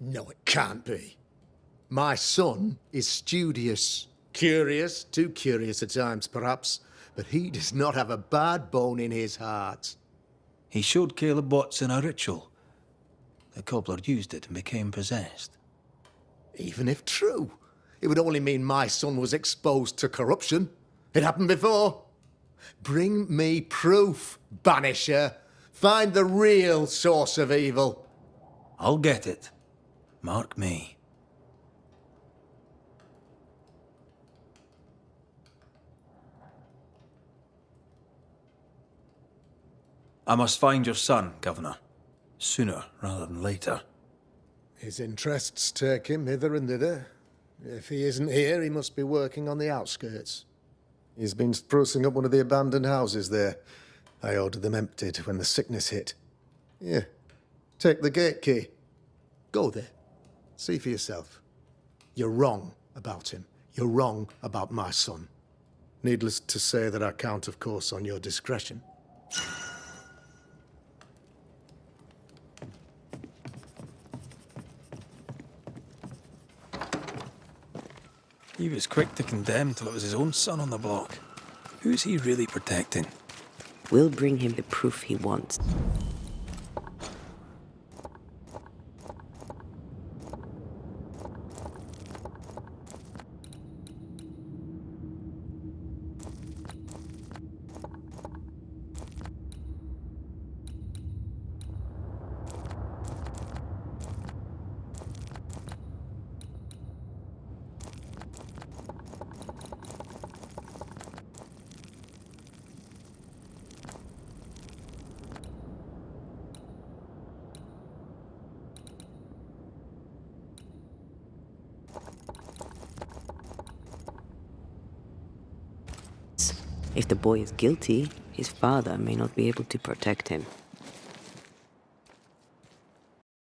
No, it can't be. My son is studious. Curious, too curious at times, perhaps. But he does not have a bad bone in his heart. He showed Caleb Watson a ritual. The cobbler used it and became possessed. Even if true, it would only mean my son was exposed to corruption. It happened before. Bring me proof, Banisher. Find the real source of evil. I'll get it. Mark me. I must find your son, Governor. Sooner rather than later. His interests take him hither and thither. If he isn't here, he must be working on the outskirts. He's been sprucing up one of the abandoned houses there. I ordered them emptied when the sickness hit. Here, take the gate key. Go there. See for yourself. You're wrong about him. You're wrong about my son. Needless to say that I count, of course, on your discretion. He was quick to condemn till it was his own son on the block. Who's he really protecting? We'll bring him the proof he wants. If the boy is guilty, his father may not be able to protect him.